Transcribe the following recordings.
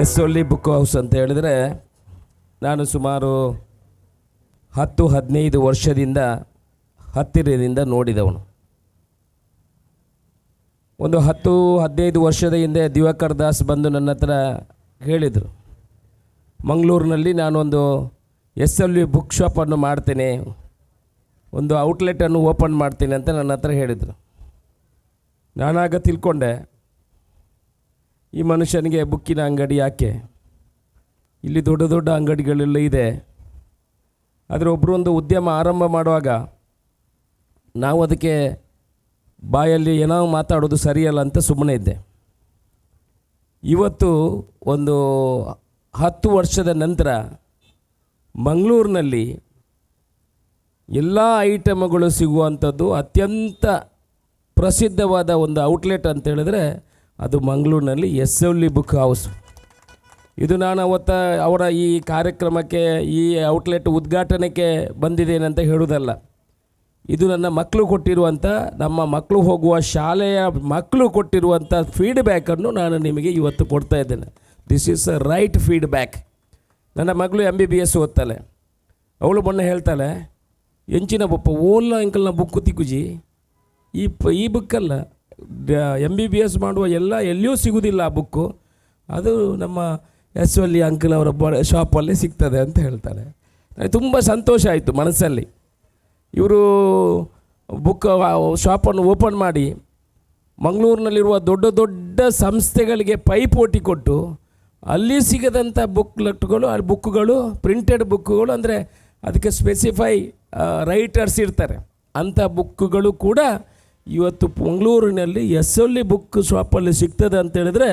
ಎಸ್ಸೊಳ್ಳಿ book house ಅಂತ ಹೇಳಿದರೆ ನಾನು ಸುಮಾರು 10-15 ವರ್ಷದಿಂದ ಹತ್ತಿರದಿಂದ ನೋಡಿದವನು. ಒಂದು 10-15 ವರ್ಷದ ಹಿಂದೆ ದಿವಾಕರ್ ದಾಸ್ ಬಂದು ನನ್ನ ಹತ್ರ ಹೇಳಿದರು, ಮಂಗಳೂರಿನಲ್ಲಿ ನಾನೊಂದು ಎಸ್ಸೊಳ್ಳಿ ಬುಕ್ ಶಾಪನ್ನು ಮಾಡ್ತೇನೆ, ಒಂದು ಔಟ್ಲೆಟನ್ನು ಓಪನ್ ಮಾಡ್ತೀನಿ ಅಂತ ನನ್ನ ಹತ್ರ ಹೇಳಿದರು. ನಾನಾಗ ತಿಳ್ಕೊಂಡೆ, ಈ ಮನುಷ್ಯನಿಗೆ ಬುಕ್ಕಿನ ಅಂಗಡಿ ಯಾಕೆ, ಇಲ್ಲಿ ದೊಡ್ಡ ದೊಡ್ಡ ಅಂಗಡಿಗಳೆಲ್ಲ ಇದೆ. ಆದರೆ ಒಬ್ಬರು ಒಂದು ಉದ್ಯಮ ಆರಂಭ ಮಾಡುವಾಗ ನಾವು ಅದಕ್ಕೆ ಬಾಯಲ್ಲಿ ಏನೋ ಮಾತಾಡೋದು ಸರಿಯಲ್ಲ ಅಂತ ಸುಮ್ಮನೆ ಇದ್ದೆ. ಇವತ್ತು ಒಂದು 10 ವರ್ಷದ ನಂತರ ಮಂಗಳೂರಿನಲ್ಲಿ ಎಲ್ಲ ಐಟಮ್ಗಳು ಸಿಗುವಂಥದ್ದು ಅತ್ಯಂತ ಪ್ರಸಿದ್ಧವಾದ ಒಂದು ಔಟ್ಲೆಟ್ ಅಂತ ಹೇಳಿದ್ರೆ ಅದು ಮಂಗಳೂರಿನಲ್ಲಿ ಎಸ್ಸೊಳ್ಳಿ ಬುಕ್ ಹೌಸ್. ಇದು ನಾನು ಅವರ ಈ ಕಾರ್ಯಕ್ರಮಕ್ಕೆ, ಈ ಔಟ್ಲೆಟ್ ಉದ್ಘಾಟನೆಗೆ ಬಂದಿದ್ದೇನೆ ಅಂತ ಹೇಳೋದಲ್ಲ. ಇದು ನನ್ನ ಮಕ್ಕಳು ಕೊಟ್ಟಿರುವಂಥ, ನಮ್ಮ ಮಕ್ಕಳು ಹೋಗುವ ಶಾಲೆಯ ಮಕ್ಕಳು ಕೊಟ್ಟಿರುವಂಥ ಫೀಡ್ಬ್ಯಾಕನ್ನು ನಾನು ನಿಮಗೆ ಇವತ್ತು ಕೊಡ್ತಾ ಇದ್ದೇನೆ. This is a right feedback. ನನ್ನ ಮಗಳು MBBS ಓದ್ತಾಳೆ. ಅವಳು ಮೊನ್ನೆ ಹೇಳ್ತಾಳೆ, ಎಂಚಿನ ಬಪ್ಪ ಓಲ್ಲ ಅಂಕಲ್ನ ಬುಕ್ಕು ತಿಕ್ಕುಜಿ, ಈ ಬುಕ್ಕಲ್ಲ, MBBS ಮಾಡುವ ಎಲ್ಲಿಯೂ ಸಿಗೋದಿಲ್ಲ ಆ ಬುಕ್ಕು, ಅದು ನಮ್ಮ ಎಸ್ಸೊಳ್ಳಿ ಅಂಕಲ್ ಅವರ ಶಾಪಲ್ಲೇ ಸಿಗ್ತದೆ ಅಂತ ಹೇಳ್ತಾರೆ. ನನಗೆ ತುಂಬ ಸಂತೋಷ ಆಯಿತು ಮನಸ್ಸಲ್ಲಿ. ಇವರು ಬುಕ್ ಶಾಪನ್ನು ಓಪನ್ ಮಾಡಿ ಮಂಗಳೂರಿನಲ್ಲಿರುವ ದೊಡ್ಡ ದೊಡ್ಡ ಸಂಸ್ಥೆಗಳಿಗೆ ಪೈಪೋಟಿ ಕೊಟ್ಟು ಅಲ್ಲಿ ಸಿಗದಂಥ ಬುಕ್ಲೆಟ್ಗಳು, ಆ ಬುಕ್ಗಳು ಪ್ರಿಂಟೆಡ್ ಬುಕ್ಗಳು, ಅಂದರೆ ಅದಕ್ಕೆ ಸ್ಪೆಸಿಫೈ ರೈಟರ್ಸ್ ಇರ್ತಾರೆ, ಅಂಥ ಬುಕ್ಗಳು ಕೂಡ ಇವತ್ತು ಮಂಗಳೂರಿನಲ್ಲಿ ಎಸ್ಸೊಳ್ಳಿ ಬುಕ್ ಶಾಪಲ್ಲಿ ಸಿಗ್ತದೆ ಅಂತ ಹೇಳಿದ್ರೆ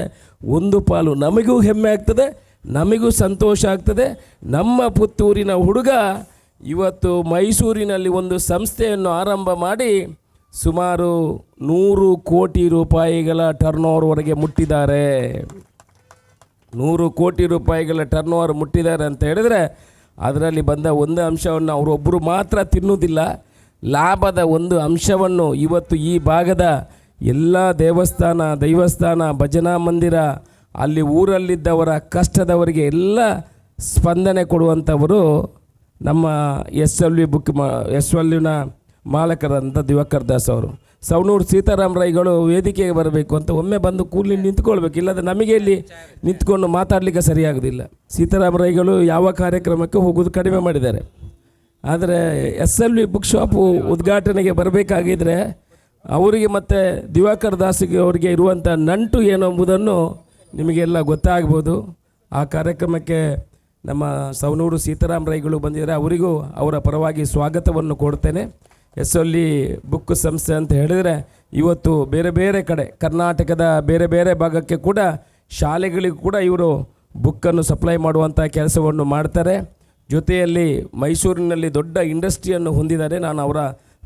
ಒಂದು ಪಾಲು ನಮಗೂ ಹೆಮ್ಮೆ ಆಗ್ತದೆ, ನಮಗೂ ಸಂತೋಷ ಆಗ್ತದೆ. ನಮ್ಮ ಪುತ್ತೂರಿನ ಹುಡುಗ ಇವತ್ತು ಮೈಸೂರಿನಲ್ಲಿ ಒಂದು ಸಂಸ್ಥೆಯನ್ನು ಆರಂಭ ಮಾಡಿ ಸುಮಾರು 100 ಕೋಟಿ ರೂಪಾಯಿಗಳ ಟರ್ನ್ಓವರ್ವರೆಗೆ ಮುಟ್ಟಿದ್ದಾರೆ. 100 ಕೋಟಿ ರೂಪಾಯಿಗಳ ಟರ್ನ್ಓವರ್ ಮುಟ್ಟಿದ್ದಾರೆ ಅಂತ ಹೇಳಿದರೆ ಅದರಲ್ಲಿ ಬಂದ ಒಂದು ಅಂಶವನ್ನು ಅವರೊಬ್ಬರು ಮಾತ್ರ ತಿನ್ನುವುದಿಲ್ಲ, ಲಾಭದ ಒಂದು ಅಂಶವನ್ನು ಇವತ್ತು ಈ ಭಾಗದ ಎಲ್ಲ ದೈವಸ್ಥಾನ, ಭಜನಾ ಮಂದಿರ, ಅಲ್ಲಿ ಊರಲ್ಲಿದ್ದವರ ಕಷ್ಟದವರಿಗೆ ಎಲ್ಲ ಸ್ಪಂದನೆ ಕೊಡುವಂಥವರು ನಮ್ಮ ಎಸ್ಸೊಳ್ಳಿನ ಮಾಲಕರಂಥ ದಿವಾಕರ್ ದಾಸ್ ಅವರು. ಸವಣೂರು ಸೀತಾರಾಮ್ ರೈಗಳು ವೇದಿಕೆಗೆ ಬರಬೇಕು ಅಂತ ಒಮ್ಮೆ ಬಂದು ಕೂಲಿ ನಿಂತ್ಕೊಳ್ಬೇಕು, ಇಲ್ಲದೆ ನಮಗೆ ಇಲ್ಲಿ ನಿಂತ್ಕೊಂಡು ಮಾತಾಡಲಿಕ್ಕೆ ಸರಿಯಾಗೋದಿಲ್ಲ. ಸೀತಾರಾಮ್ ರೈಗಳು ಯಾವ ಕಾರ್ಯಕ್ರಮಕ್ಕೆ ಹೋಗೋದು ಕಡಿಮೆ ಮಾಡಿದ್ದಾರೆ. ಆದರೆ ಎಸ್ಸೊಳ್ಳಿ ಬುಕ್ ಶಾಪು ಉದ್ಘಾಟನೆಗೆ ಬರಬೇಕಾಗಿದ್ದರೆ ಅವರಿಗೆ ಮತ್ತು ದಿವಾಕರ್ ದಾಸ್ಗೆ ಅವರಿಗೆ ಇರುವಂಥ ನಂಟು ಏನು ಎಂಬುದನ್ನು ನಿಮಗೆಲ್ಲ ಗೊತ್ತಾಗ್ಬೋದು. ಆ ಕಾರ್ಯಕ್ರಮಕ್ಕೆ ನಮ್ಮ ಸವಣೂರು ಸೀತಾರಾಮ್ ರೈಗಳು ಬಂದಿದ್ದಾರೆ, ಅವರಿಗೂ ಅವರ ಪರವಾಗಿ ಸ್ವಾಗತವನ್ನು ಕೊಡ್ತೇನೆ. ಎಸ್ಸೊಳ್ಳಿ ಬುಕ್ ಸಂಸ್ಥೆ ಅಂತ ಹೇಳಿದರೆ ಇವತ್ತು ಬೇರೆ ಬೇರೆ ಕಡೆ, ಕರ್ನಾಟಕದ ಬೇರೆ ಬೇರೆ ಭಾಗಕ್ಕೆ ಕೂಡ, ಶಾಲೆಗಳಿಗೂ ಕೂಡ ಇವರು ಬುಕ್ಕನ್ನು ಸಪ್ಲೈ ಮಾಡುವಂಥ ಕೆಲಸವನ್ನು ಮಾಡ್ತಾರೆ. ಜೊತೆಯಲ್ಲಿ ಮೈಸೂರಿನಲ್ಲಿ ದೊಡ್ಡ ಇಂಡಸ್ಟ್ರಿಯನ್ನು ಹೊಂದಿದ್ದಾರೆ. ನಾನು ಅವರ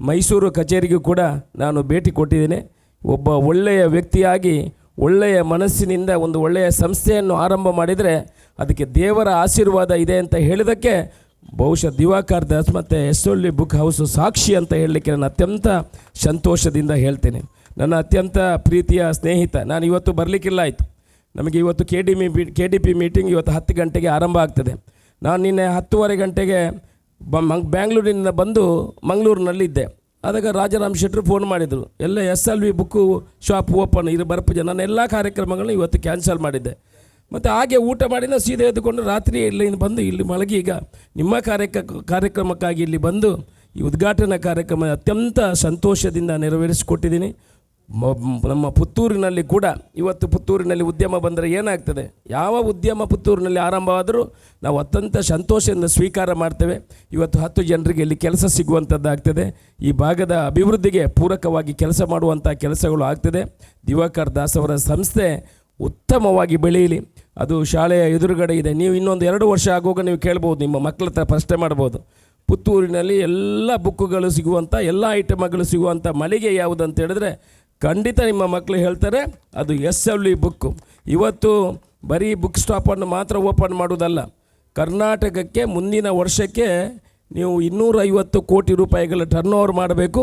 ಮೈಸೂರು ಕಚೇರಿಗೂ ಕೂಡ ನಾನು ಭೇಟಿ ಕೊಟ್ಟಿದ್ದೇನೆ. ಒಬ್ಬ ಒಳ್ಳೆಯ ವ್ಯಕ್ತಿಯಾಗಿ, ಒಳ್ಳೆಯ ಮನಸ್ಸಿನಿಂದ ಒಂದು ಒಳ್ಳೆಯ ಸಂಸ್ಥೆಯನ್ನು ಆರಂಭ ಮಾಡಿದರೆ ಅದಕ್ಕೆ ದೇವರ ಆಶೀರ್ವಾದ ಇದೆ ಅಂತ ಹೇಳಿದ್ದಕ್ಕೆ ಬಹುಶಃ ದಿವಾಕರ್ ದಾಸ್ ಮತ್ತು ಎಸ್ಸೊಳ್ಳಿ ಬುಕ್ ಹೌಸು ಸಾಕ್ಷಿ ಅಂತ ಹೇಳಲಿಕ್ಕೆ ನಾನು ಅತ್ಯಂತ ಸಂತೋಷದಿಂದ ಹೇಳ್ತೇನೆ. ನನ್ನ ಅತ್ಯಂತ ಪ್ರೀತಿಯ ಸ್ನೇಹಿತ, ನಾನು ಇವತ್ತು ಬರಲಿಕ್ಕಿಲ್ಲ ಆಯಿತು. ನಮಗೆ ಇವತ್ತು KDP ಮೀಟಿಂಗ್ ಇವತ್ತು 10 ಗಂಟೆಗೆ ಆರಂಭ ಆಗ್ತದೆ. ನಾನು ನಿನ್ನೆ 10:15 ಗಂಟೆಗೆ ಬ್ಯಾಂಗ್ಳೂರಿನಿಂದ ಬಂದು ಮಂಗಳೂರಿನಲ್ಲಿದ್ದೆ. ಆದಾಗ ರಾಜಾರಾಮ್ ಶೆಟ್ಟರು ಫೋನ್ ಮಾಡಿದರು, ಎಲ್ಲ ಎಸ್ಸೊಳ್ಳಿ ಬುಕ್ಕು ಶಾಪ್ ಓಪನ್ ಇದು ಬರ್ಪೂಜೆ. ನಾನು ಎಲ್ಲ ಕಾರ್ಯಕ್ರಮಗಳನ್ನ ಇವತ್ತು ಕ್ಯಾನ್ಸಲ್ ಮಾಡಿದ್ದೆ. ಮತ್ತು ಹಾಗೆ ಊಟ ಮಾಡಿದ ಸೀದಾ ಎದ್ದುಕೊಂಡು ರಾತ್ರಿ ಇಲ್ಲಿಂದ ಬಂದು ಇಲ್ಲಿ ಮಲಗಿ ಈಗ ನಿಮ್ಮ ಕಾರ್ಯಕ್ರಮಕ್ಕಾಗಿ ಇಲ್ಲಿ ಬಂದು ಈ ಉದ್ಘಾಟನಾ ಕಾರ್ಯಕ್ರಮ ಅತ್ಯಂತ ಸಂತೋಷದಿಂದ ನೆರವೇರಿಸಿಕೊಟ್ಟಿದ್ದೀನಿ. ನಮ್ಮ ಪುತ್ತೂರಿನಲ್ಲಿ ಕೂಡ ಇವತ್ತು ಪುತ್ತೂರಿನಲ್ಲಿ ಉದ್ಯಮ ಬಂದರೆ ಏನಾಗ್ತದೆ, ಯಾವ ಉದ್ಯಮ ಪುತ್ತೂರಿನಲ್ಲಿ ಆರಂಭವಾದರೂ ನಾವು ಅತ್ಯಂತ ಸಂತೋಷದಿಂದ ಸ್ವೀಕಾರ ಮಾಡ್ತೇವೆ. ಇವತ್ತು 10 ಜನರಿಗೆ ಇಲ್ಲಿ ಕೆಲಸ ಸಿಗುವಂಥದ್ದಾಗ್ತದೆ. ಈ ಭಾಗದ ಅಭಿವೃದ್ಧಿಗೆ ಪೂರಕವಾಗಿ ಕೆಲಸ ಮಾಡುವಂಥ ಕೆಲಸಗಳು ಆಗ್ತದೆ. ದಿವಾಕರ್ ದಾಸ್ ಅವರ ಸಂಸ್ಥೆ ಉತ್ತಮವಾಗಿ ಬೆಳೆಯಲಿ. ಅದು ಶಾಲೆಯ ಎದುರುಗಡೆ ಇದೆ. ನೀವು ಇನ್ನೊಂದು 2 ವರ್ಷ ಆಗುವಾಗ ನೀವು ಕೇಳ್ಬೋದು, ನಿಮ್ಮ ಮಕ್ಕಳ ಹತ್ರ ಪ್ರಶ್ನೆ ಮಾಡ್ಬೋದು, ಪುತ್ತೂರಿನಲ್ಲಿ ಎಲ್ಲ ಬುಕ್ಕುಗಳು ಸಿಗುವಂಥ, ಎಲ್ಲ ಐಟಮ್ಗಳು ಸಿಗುವಂಥ ಮಳಿಗೆ ಯಾವುದು ಅಂತ ಹೇಳಿದ್ರೆ ಖಂಡಿತ ನಿಮ್ಮ ಮಕ್ಕಳು ಹೇಳ್ತಾರೆ ಅದು ಎಸ್ಸೊಳ್ಳಿ ಬುಕ್ಕು. ಇವತ್ತು ಬರೀ ಬುಕ್ ಸ್ಟಾಪನ್ನು ಮಾತ್ರ ಓಪನ್ ಮಾಡೋದಲ್ಲ, ಕರ್ನಾಟಕಕ್ಕೆ ಮುಂದಿನ ವರ್ಷಕ್ಕೆ ನೀವು 250 ಕೋಟಿ ರೂಪಾಯಿಗಳ ಟರ್ನ್ಓವರ್ ಮಾಡಬೇಕು.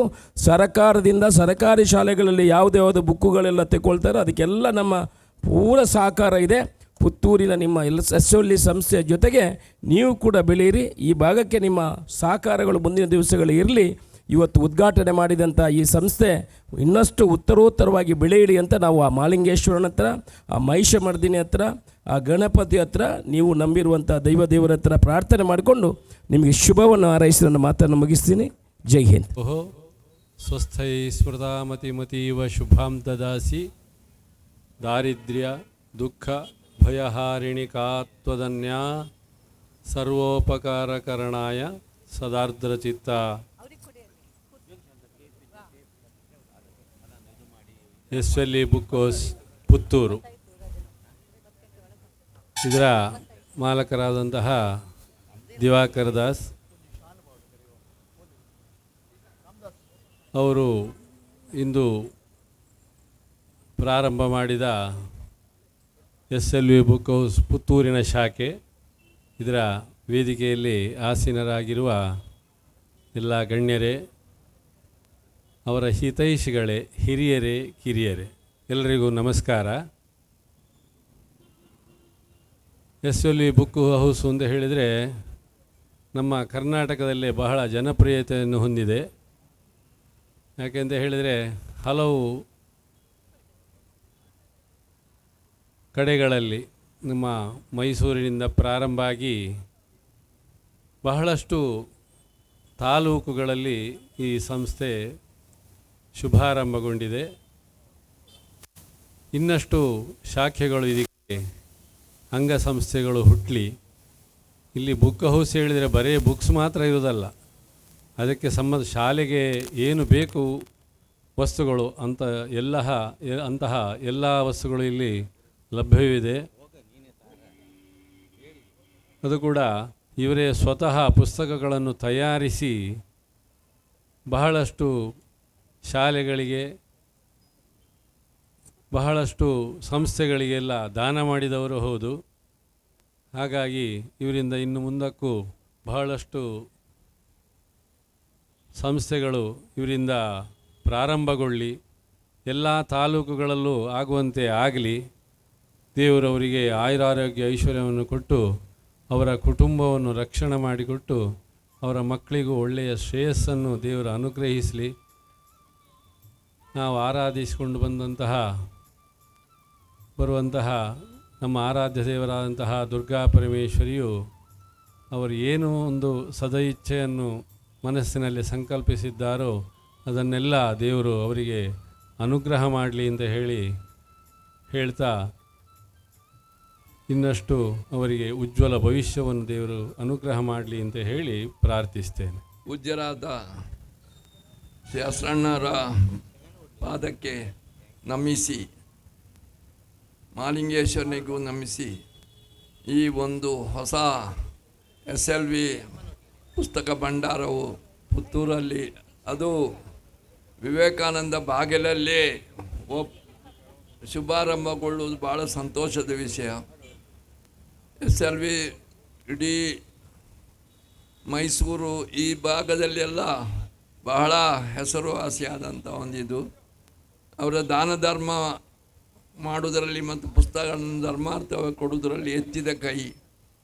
ಸರ್ಕಾರದಿಂದ ಸರ್ಕಾರಿ ಶಾಲೆಗಳಲ್ಲಿ ಯಾವುದ್ಯಾವುದು ಬುಕ್ಕುಗಳೆಲ್ಲ ತೆಗೊಳ್ತಾರೆ ಅದಕ್ಕೆಲ್ಲ ನಮ್ಮ ಪೂರ ಸಹಕಾರ ಇದೆ. ಪುತ್ತೂರಿನ ನಿಮ್ಮ SOL ಸಂಸ್ಥೆಯ ಜೊತೆಗೆ ನೀವು ಕೂಡ ಬೆಳೆಯಿರಿ. ಈ ಭಾಗಕ್ಕೆ ನಿಮ್ಮ ಸಹಕಾರಗಳು ಮುಂದಿನ ದಿವಸಗಳು ಇರಲಿ. ಇವತ್ತು ಉದ್ಘಾಟನೆ ಮಾಡಿದಂಥ ಈ ಸಂಸ್ಥೆ ಇನ್ನಷ್ಟು ಉತ್ತರೋತ್ತರವಾಗಿ ಬೆಳೆಯಲಿ ಅಂತ ನಾವು ಆ ಮಾಲಿಂಗೇಶ್ವರನ ಹತ್ರ, ಆ ಮಹಿಷಮರ್ದಿನಿ ಹತ್ರ, ಆ ಗಣಪತಿ ಹತ್ರ, ನೀವು ನಂಬಿರುವಂಥ ದೇವರ ಹತ್ರ ಪ್ರಾರ್ಥನೆ ಮಾಡಿಕೊಂಡು ನಿಮಗೆ ಶುಭವನ್ನು ಹಾರೈಸಿ ನನ್ನ ಮಾತನ್ನು ಮುಗಿಸ್ತೀನಿ. ಜೈ ಹಿಂದ್. ಓಹೋ ಸ್ವಸ್ಥೈ ಸ್ಮೃತಾಮತಿಮತೀವ ಶುಭಾಂ ದದಾಸಿ ದಾರಿದ್ರ್ಯ ದುಃಖ ಭಯಹಾರಿಣಿಕಾತ್ವದನ್ಯ ಸರ್ವೋಪಕಾರಕರಣಾಯ ಸದಾರ್ದ್ರಚಿತ್ತ. SOL ಬುಕ್ ಹೌಸ್ ಪುತ್ತೂರು ಇದರ ಮಾಲಕರಾದಂತಹ ದಿವಾಕರ್ ದಾಸ್ ಅವರು ಇಂದು ಪ್ರಾರಂಭ ಮಾಡಿದ SOL ಬುಕ್ ಹೌಸ್ ಪುತ್ತೂರಿನ ಶಾಖೆ ಇದರ ವೇದಿಕೆಯಲ್ಲಿ ಆಸೀನರಾಗಿರುವ ಎಲ್ಲ ಗಣ್ಯರೇ, ಅವರ ಹಿತೈಷಿಗಳೇ, ಹಿರಿಯರೇ, ಕಿರಿಯರೇ, ಎಲ್ಲರಿಗೂ ನಮಸ್ಕಾರ. SOL ಬುಕ್ ಹೌಸ್ ಅಂತ ಹೇಳಿದರೆ ನಮ್ಮ ಕರ್ನಾಟಕದಲ್ಲೇ ಬಹಳ ಜನಪ್ರಿಯತೆಯನ್ನು ಹೊಂದಿದೆ. ಯಾಕೆಂತ ಹೇಳಿದರೆ ಹಲವು ಕಡೆಗಳಲ್ಲಿ ನಮ್ಮ ಮೈಸೂರಿನಿಂದ ಪ್ರಾರಂಭ ಆಗಿ ಬಹಳಷ್ಟು ತಾಲೂಕುಗಳಲ್ಲಿ ಈ ಸಂಸ್ಥೆ ಶುಭಾರಂಭಗೊಂಡಿದೆ. ಇನ್ನಷ್ಟು ಶಾಖೆಗಳು ಇದಕ್ಕೆ ಅಂಗಸಂಸ್ಥೆಗಳು ಹುಟ್ಟಲಿ. ಇಲ್ಲಿ ಬುಕ್ ಹೌಸ್ ಹೇಳಿದರೆ ಬರೀ ಬುಕ್ಸ್ ಮಾತ್ರ ಇರೋದಲ್ಲ, ಅದಕ್ಕೆ ಶಾಲೆಗೆ ಏನು ಬೇಕು ವಸ್ತುಗಳು ಅಂತಹ ಎಲ್ಲ ವಸ್ತುಗಳು ಇಲ್ಲಿ ಲಭ್ಯವಿದೆ. ಅದು ಕೂಡ ಇವರೇ ಸ್ವತಃ ಪುಸ್ತಕಗಳನ್ನು ತಯಾರಿಸಿ ಬಹಳಷ್ಟು ಶಾಲೆಗಳಿಗೆ, ಬಹಳಷ್ಟು ಸಂಸ್ಥೆಗಳಿಗೆಲ್ಲ ದಾನ ಮಾಡಿದವರು ಹೌದು. ಹಾಗಾಗಿ ಇವರಿಂದ ಇನ್ನು ಮುಂದಕ್ಕೂ ಬಹಳಷ್ಟು ಸಂಸ್ಥೆಗಳು ಇವರಿಂದ ಪ್ರಾರಂಭಗೊಳ್ಳಿ, ಎಲ್ಲ ತಾಲೂಕುಗಳಲ್ಲೂ ಆಗುವಂತೆ ಆಗಲಿ. ದೇವರವರಿಗೆ ಆಯುರಾರೋಗ್ಯ ಐಶ್ವರ್ಯವನ್ನು ಕೊಟ್ಟು ಅವರ ಕುಟುಂಬವನ್ನು ರಕ್ಷಣೆ ಮಾಡಿಕೊಟ್ಟು ಅವರ ಮಕ್ಕಳಿಗೂ ಒಳ್ಳೆಯ ಶ್ರೇಯಸ್ಸನ್ನು ದೇವರು ಅನುಗ್ರಹಿಸಲಿ. ನಾವು ಆರಾಧಿಸಿಕೊಂಡು ಬರುವಂತಹ ನಮ್ಮ ಆರಾಧ್ಯ ದೇವರಾದಂತಹ ದುರ್ಗಾ ಪರಮೇಶ್ವರಿಯು ಅವರು ಏನೋ ಒಂದು ಸದಇಚ್ಛೆಯನ್ನು ಮನಸ್ಸಿನಲ್ಲಿ ಸಂಕಲ್ಪಿಸಿದ್ದಾರೋ ಅದನ್ನೆಲ್ಲ ದೇವರು ಅವರಿಗೆ ಅನುಗ್ರಹ ಮಾಡಲಿ ಅಂತ ಹೇಳ್ತಾ ಇನ್ನಷ್ಟು ಅವರಿಗೆ ಉಜ್ವಲ ಭವಿಷ್ಯವನ್ನು ದೇವರು ಅನುಗ್ರಹ ಮಾಡಲಿ ಅಂತ ಹೇಳಿ ಪ್ರಾರ್ಥಿಸ್ತೇನೆ. ಪೂಜ್ಯರಾದ ಶಾಸ್ತ್ರಣ್ಣರ ಪಾದಕ್ಕೆ ನಮಿಸಿ, ಮಾಲಿಂಗೇಶ್ವರನಿಗೂ ನಮಿಸಿ, ಈ ಒಂದು ಹೊಸ SLV ಪುಸ್ತಕ ಭಂಡಾರವು ಪುತ್ತೂರಲ್ಲಿ, ಅದು ವಿವೇಕಾನಂದ ಬಾಗಿಲಲ್ಲಿ ಶುಭಾರಂಭಗೊಳ್ಳುವುದು ಭಾಳ ಸಂತೋಷದ ವಿಷಯ. SLV ಇಡೀ ಮೈಸೂರು ಈ ಭಾಗದಲ್ಲೆಲ್ಲ ಬಹಳ ಹೆಸರುವಾಸಿಯಾದಂಥ ಒಂದಿದು. ಅವರ ದಾನ ಧರ್ಮ ಮಾಡುವುದರಲ್ಲಿ ಮತ್ತು ಪುಸ್ತಕಗಳನ್ನು ಧರ್ಮಾರ್ಥ ಕೊಡುವುದರಲ್ಲಿ ಎತ್ತಿದ ಕೈ.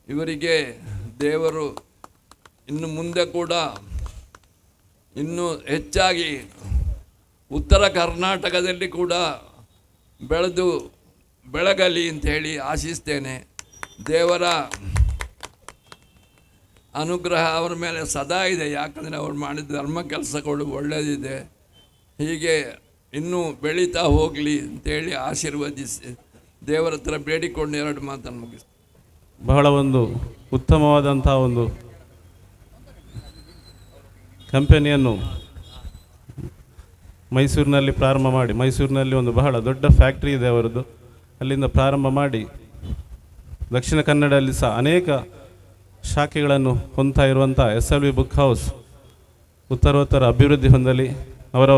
ಇವರಿಗೆ ದೇವರು ಇನ್ನು ಮುಂದೆ ಕೂಡ ಇನ್ನೂ ಹೆಚ್ಚಾಗಿ ಉತ್ತರ ಕರ್ನಾಟಕದಲ್ಲಿ ಕೂಡ ಬೆಳಗಲಿ ಅಂತ ಹೇಳಿ ಆಶಿಸ್ತೇನೆ. ದೇವರ ಅನುಗ್ರಹ ಅವರ ಮೇಲೆ ಸದಾ ಇದೆ. ಯಾಕಂದರೆ ಅವ್ರು ಮಾಡಿದ ಧರ್ಮ ಕೆಲಸಗಳು ಒಳ್ಳೆಯದಿದೆ. ಹೀಗೆ ಇನ್ನೂ ಬೆಳೀತಾ ಹೋಗಲಿ ಅಂತೇಳಿ ಆಶೀರ್ವದಿಸಿ ದೇವರ ಹತ್ರ ಬೇಡಿಕೊಂಡು ಎರಡು ಮಾತನ್ನು ಮುಗಿಸ್ತೀನಿ. ಬಹಳ ಒಂದು ಉತ್ತಮವಾದಂಥ ಒಂದು ಕಂಪನಿಯನ್ನು ಮೈಸೂರಿನಲ್ಲಿ ಪ್ರಾರಂಭ ಮಾಡಿ, ಮೈಸೂರಿನಲ್ಲಿ ಒಂದು ಬಹಳ ದೊಡ್ಡ ಫ್ಯಾಕ್ಟ್ರಿ ಇದೆ ಅವರದ್ದು, ಅಲ್ಲಿಂದ ಪ್ರಾರಂಭ ಮಾಡಿ ದಕ್ಷಿಣ ಕನ್ನಡದಲ್ಲಿ ಸಹ ಅನೇಕ ಶಾಖೆಗಳನ್ನು ಹೊಂದ್ತಾ ಇರುವಂಥ SLV ಬುಕ್ ಹೌಸ್ ಉತ್ತರೋತ್ತರ ಅಭಿವೃದ್ಧಿ ಹೊಂದಲಿ. ಅವರ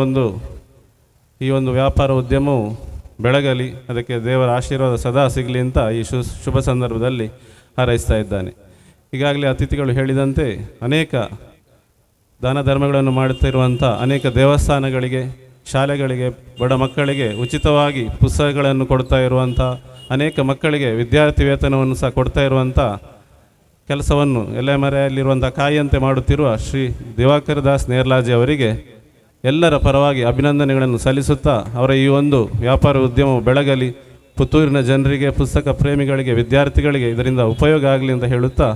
ಈ ಒಂದು ವ್ಯಾಪಾರ ಉದ್ಯಮವು ಬೆಳಗಲಿ, ಅದಕ್ಕೆ ದೇವರ ಆಶೀರ್ವಾದ ಸದಾ ಸಿಗಲಿ ಅಂತ ಈ ಶುಭ ಸಂದರ್ಭದಲ್ಲಿ ಹಾರೈಸ್ತಾ ಇದ್ದಾನೆ. ಈಗಾಗಲೇ ಅತಿಥಿಗಳು ಹೇಳಿದಂತೆ ಅನೇಕ ದಾನ ಧರ್ಮಗಳನ್ನು ಮಾಡುತ್ತಾ ಇರುವಂಥ ಅನೇಕ ದೇವಸ್ಥಾನಗಳಿಗೆ, ಶಾಲೆಗಳಿಗೆ, ಬಡ ಮಕ್ಕಳಿಗೆ ಉಚಿತವಾಗಿ ಪುಸ್ತಕಗಳನ್ನು ಕೊಡ್ತಾ ಇರುವಂಥ ಅನೇಕ ಮಕ್ಕಳಿಗೆ ವಿದ್ಯಾರ್ಥಿ ವೇತನವನ್ನು ಸಹ ಕೊಡ್ತಾ ಇರುವಂಥ ಕೆಲಸವನ್ನು ಎಲೆಮರೆಯಲ್ಲಿರುವಂಥ ಕಾಯಿಯಂತೆ ಮಾಡುತ್ತಿರುವ ಶ್ರೀ ದಿವಾಕರ್ ದಾಸ್ ನೇರ್ಲಾಜೆ ಅವರಿಗೆ ಎಲ್ಲರ ಪರವಾಗಿ ಅಭಿನಂದನೆಗಳನ್ನು ಸಲ್ಲಿಸುತ್ತಾ ಅವರ ಈ ಒಂದು ವ್ಯಾಪಾರ ಉದ್ಯಮವು ಬೆಳಗಲಿ, ಪುತ್ತೂರಿನ ಜನರಿಗೆ, ಪುಸ್ತಕ ಪ್ರೇಮಿಗಳಿಗೆ, ವಿದ್ಯಾರ್ಥಿಗಳಿಗೆ ಇದರಿಂದ ಉಪಯೋಗ ಆಗಲಿ ಅಂತ ಹೇಳುತ್ತಾ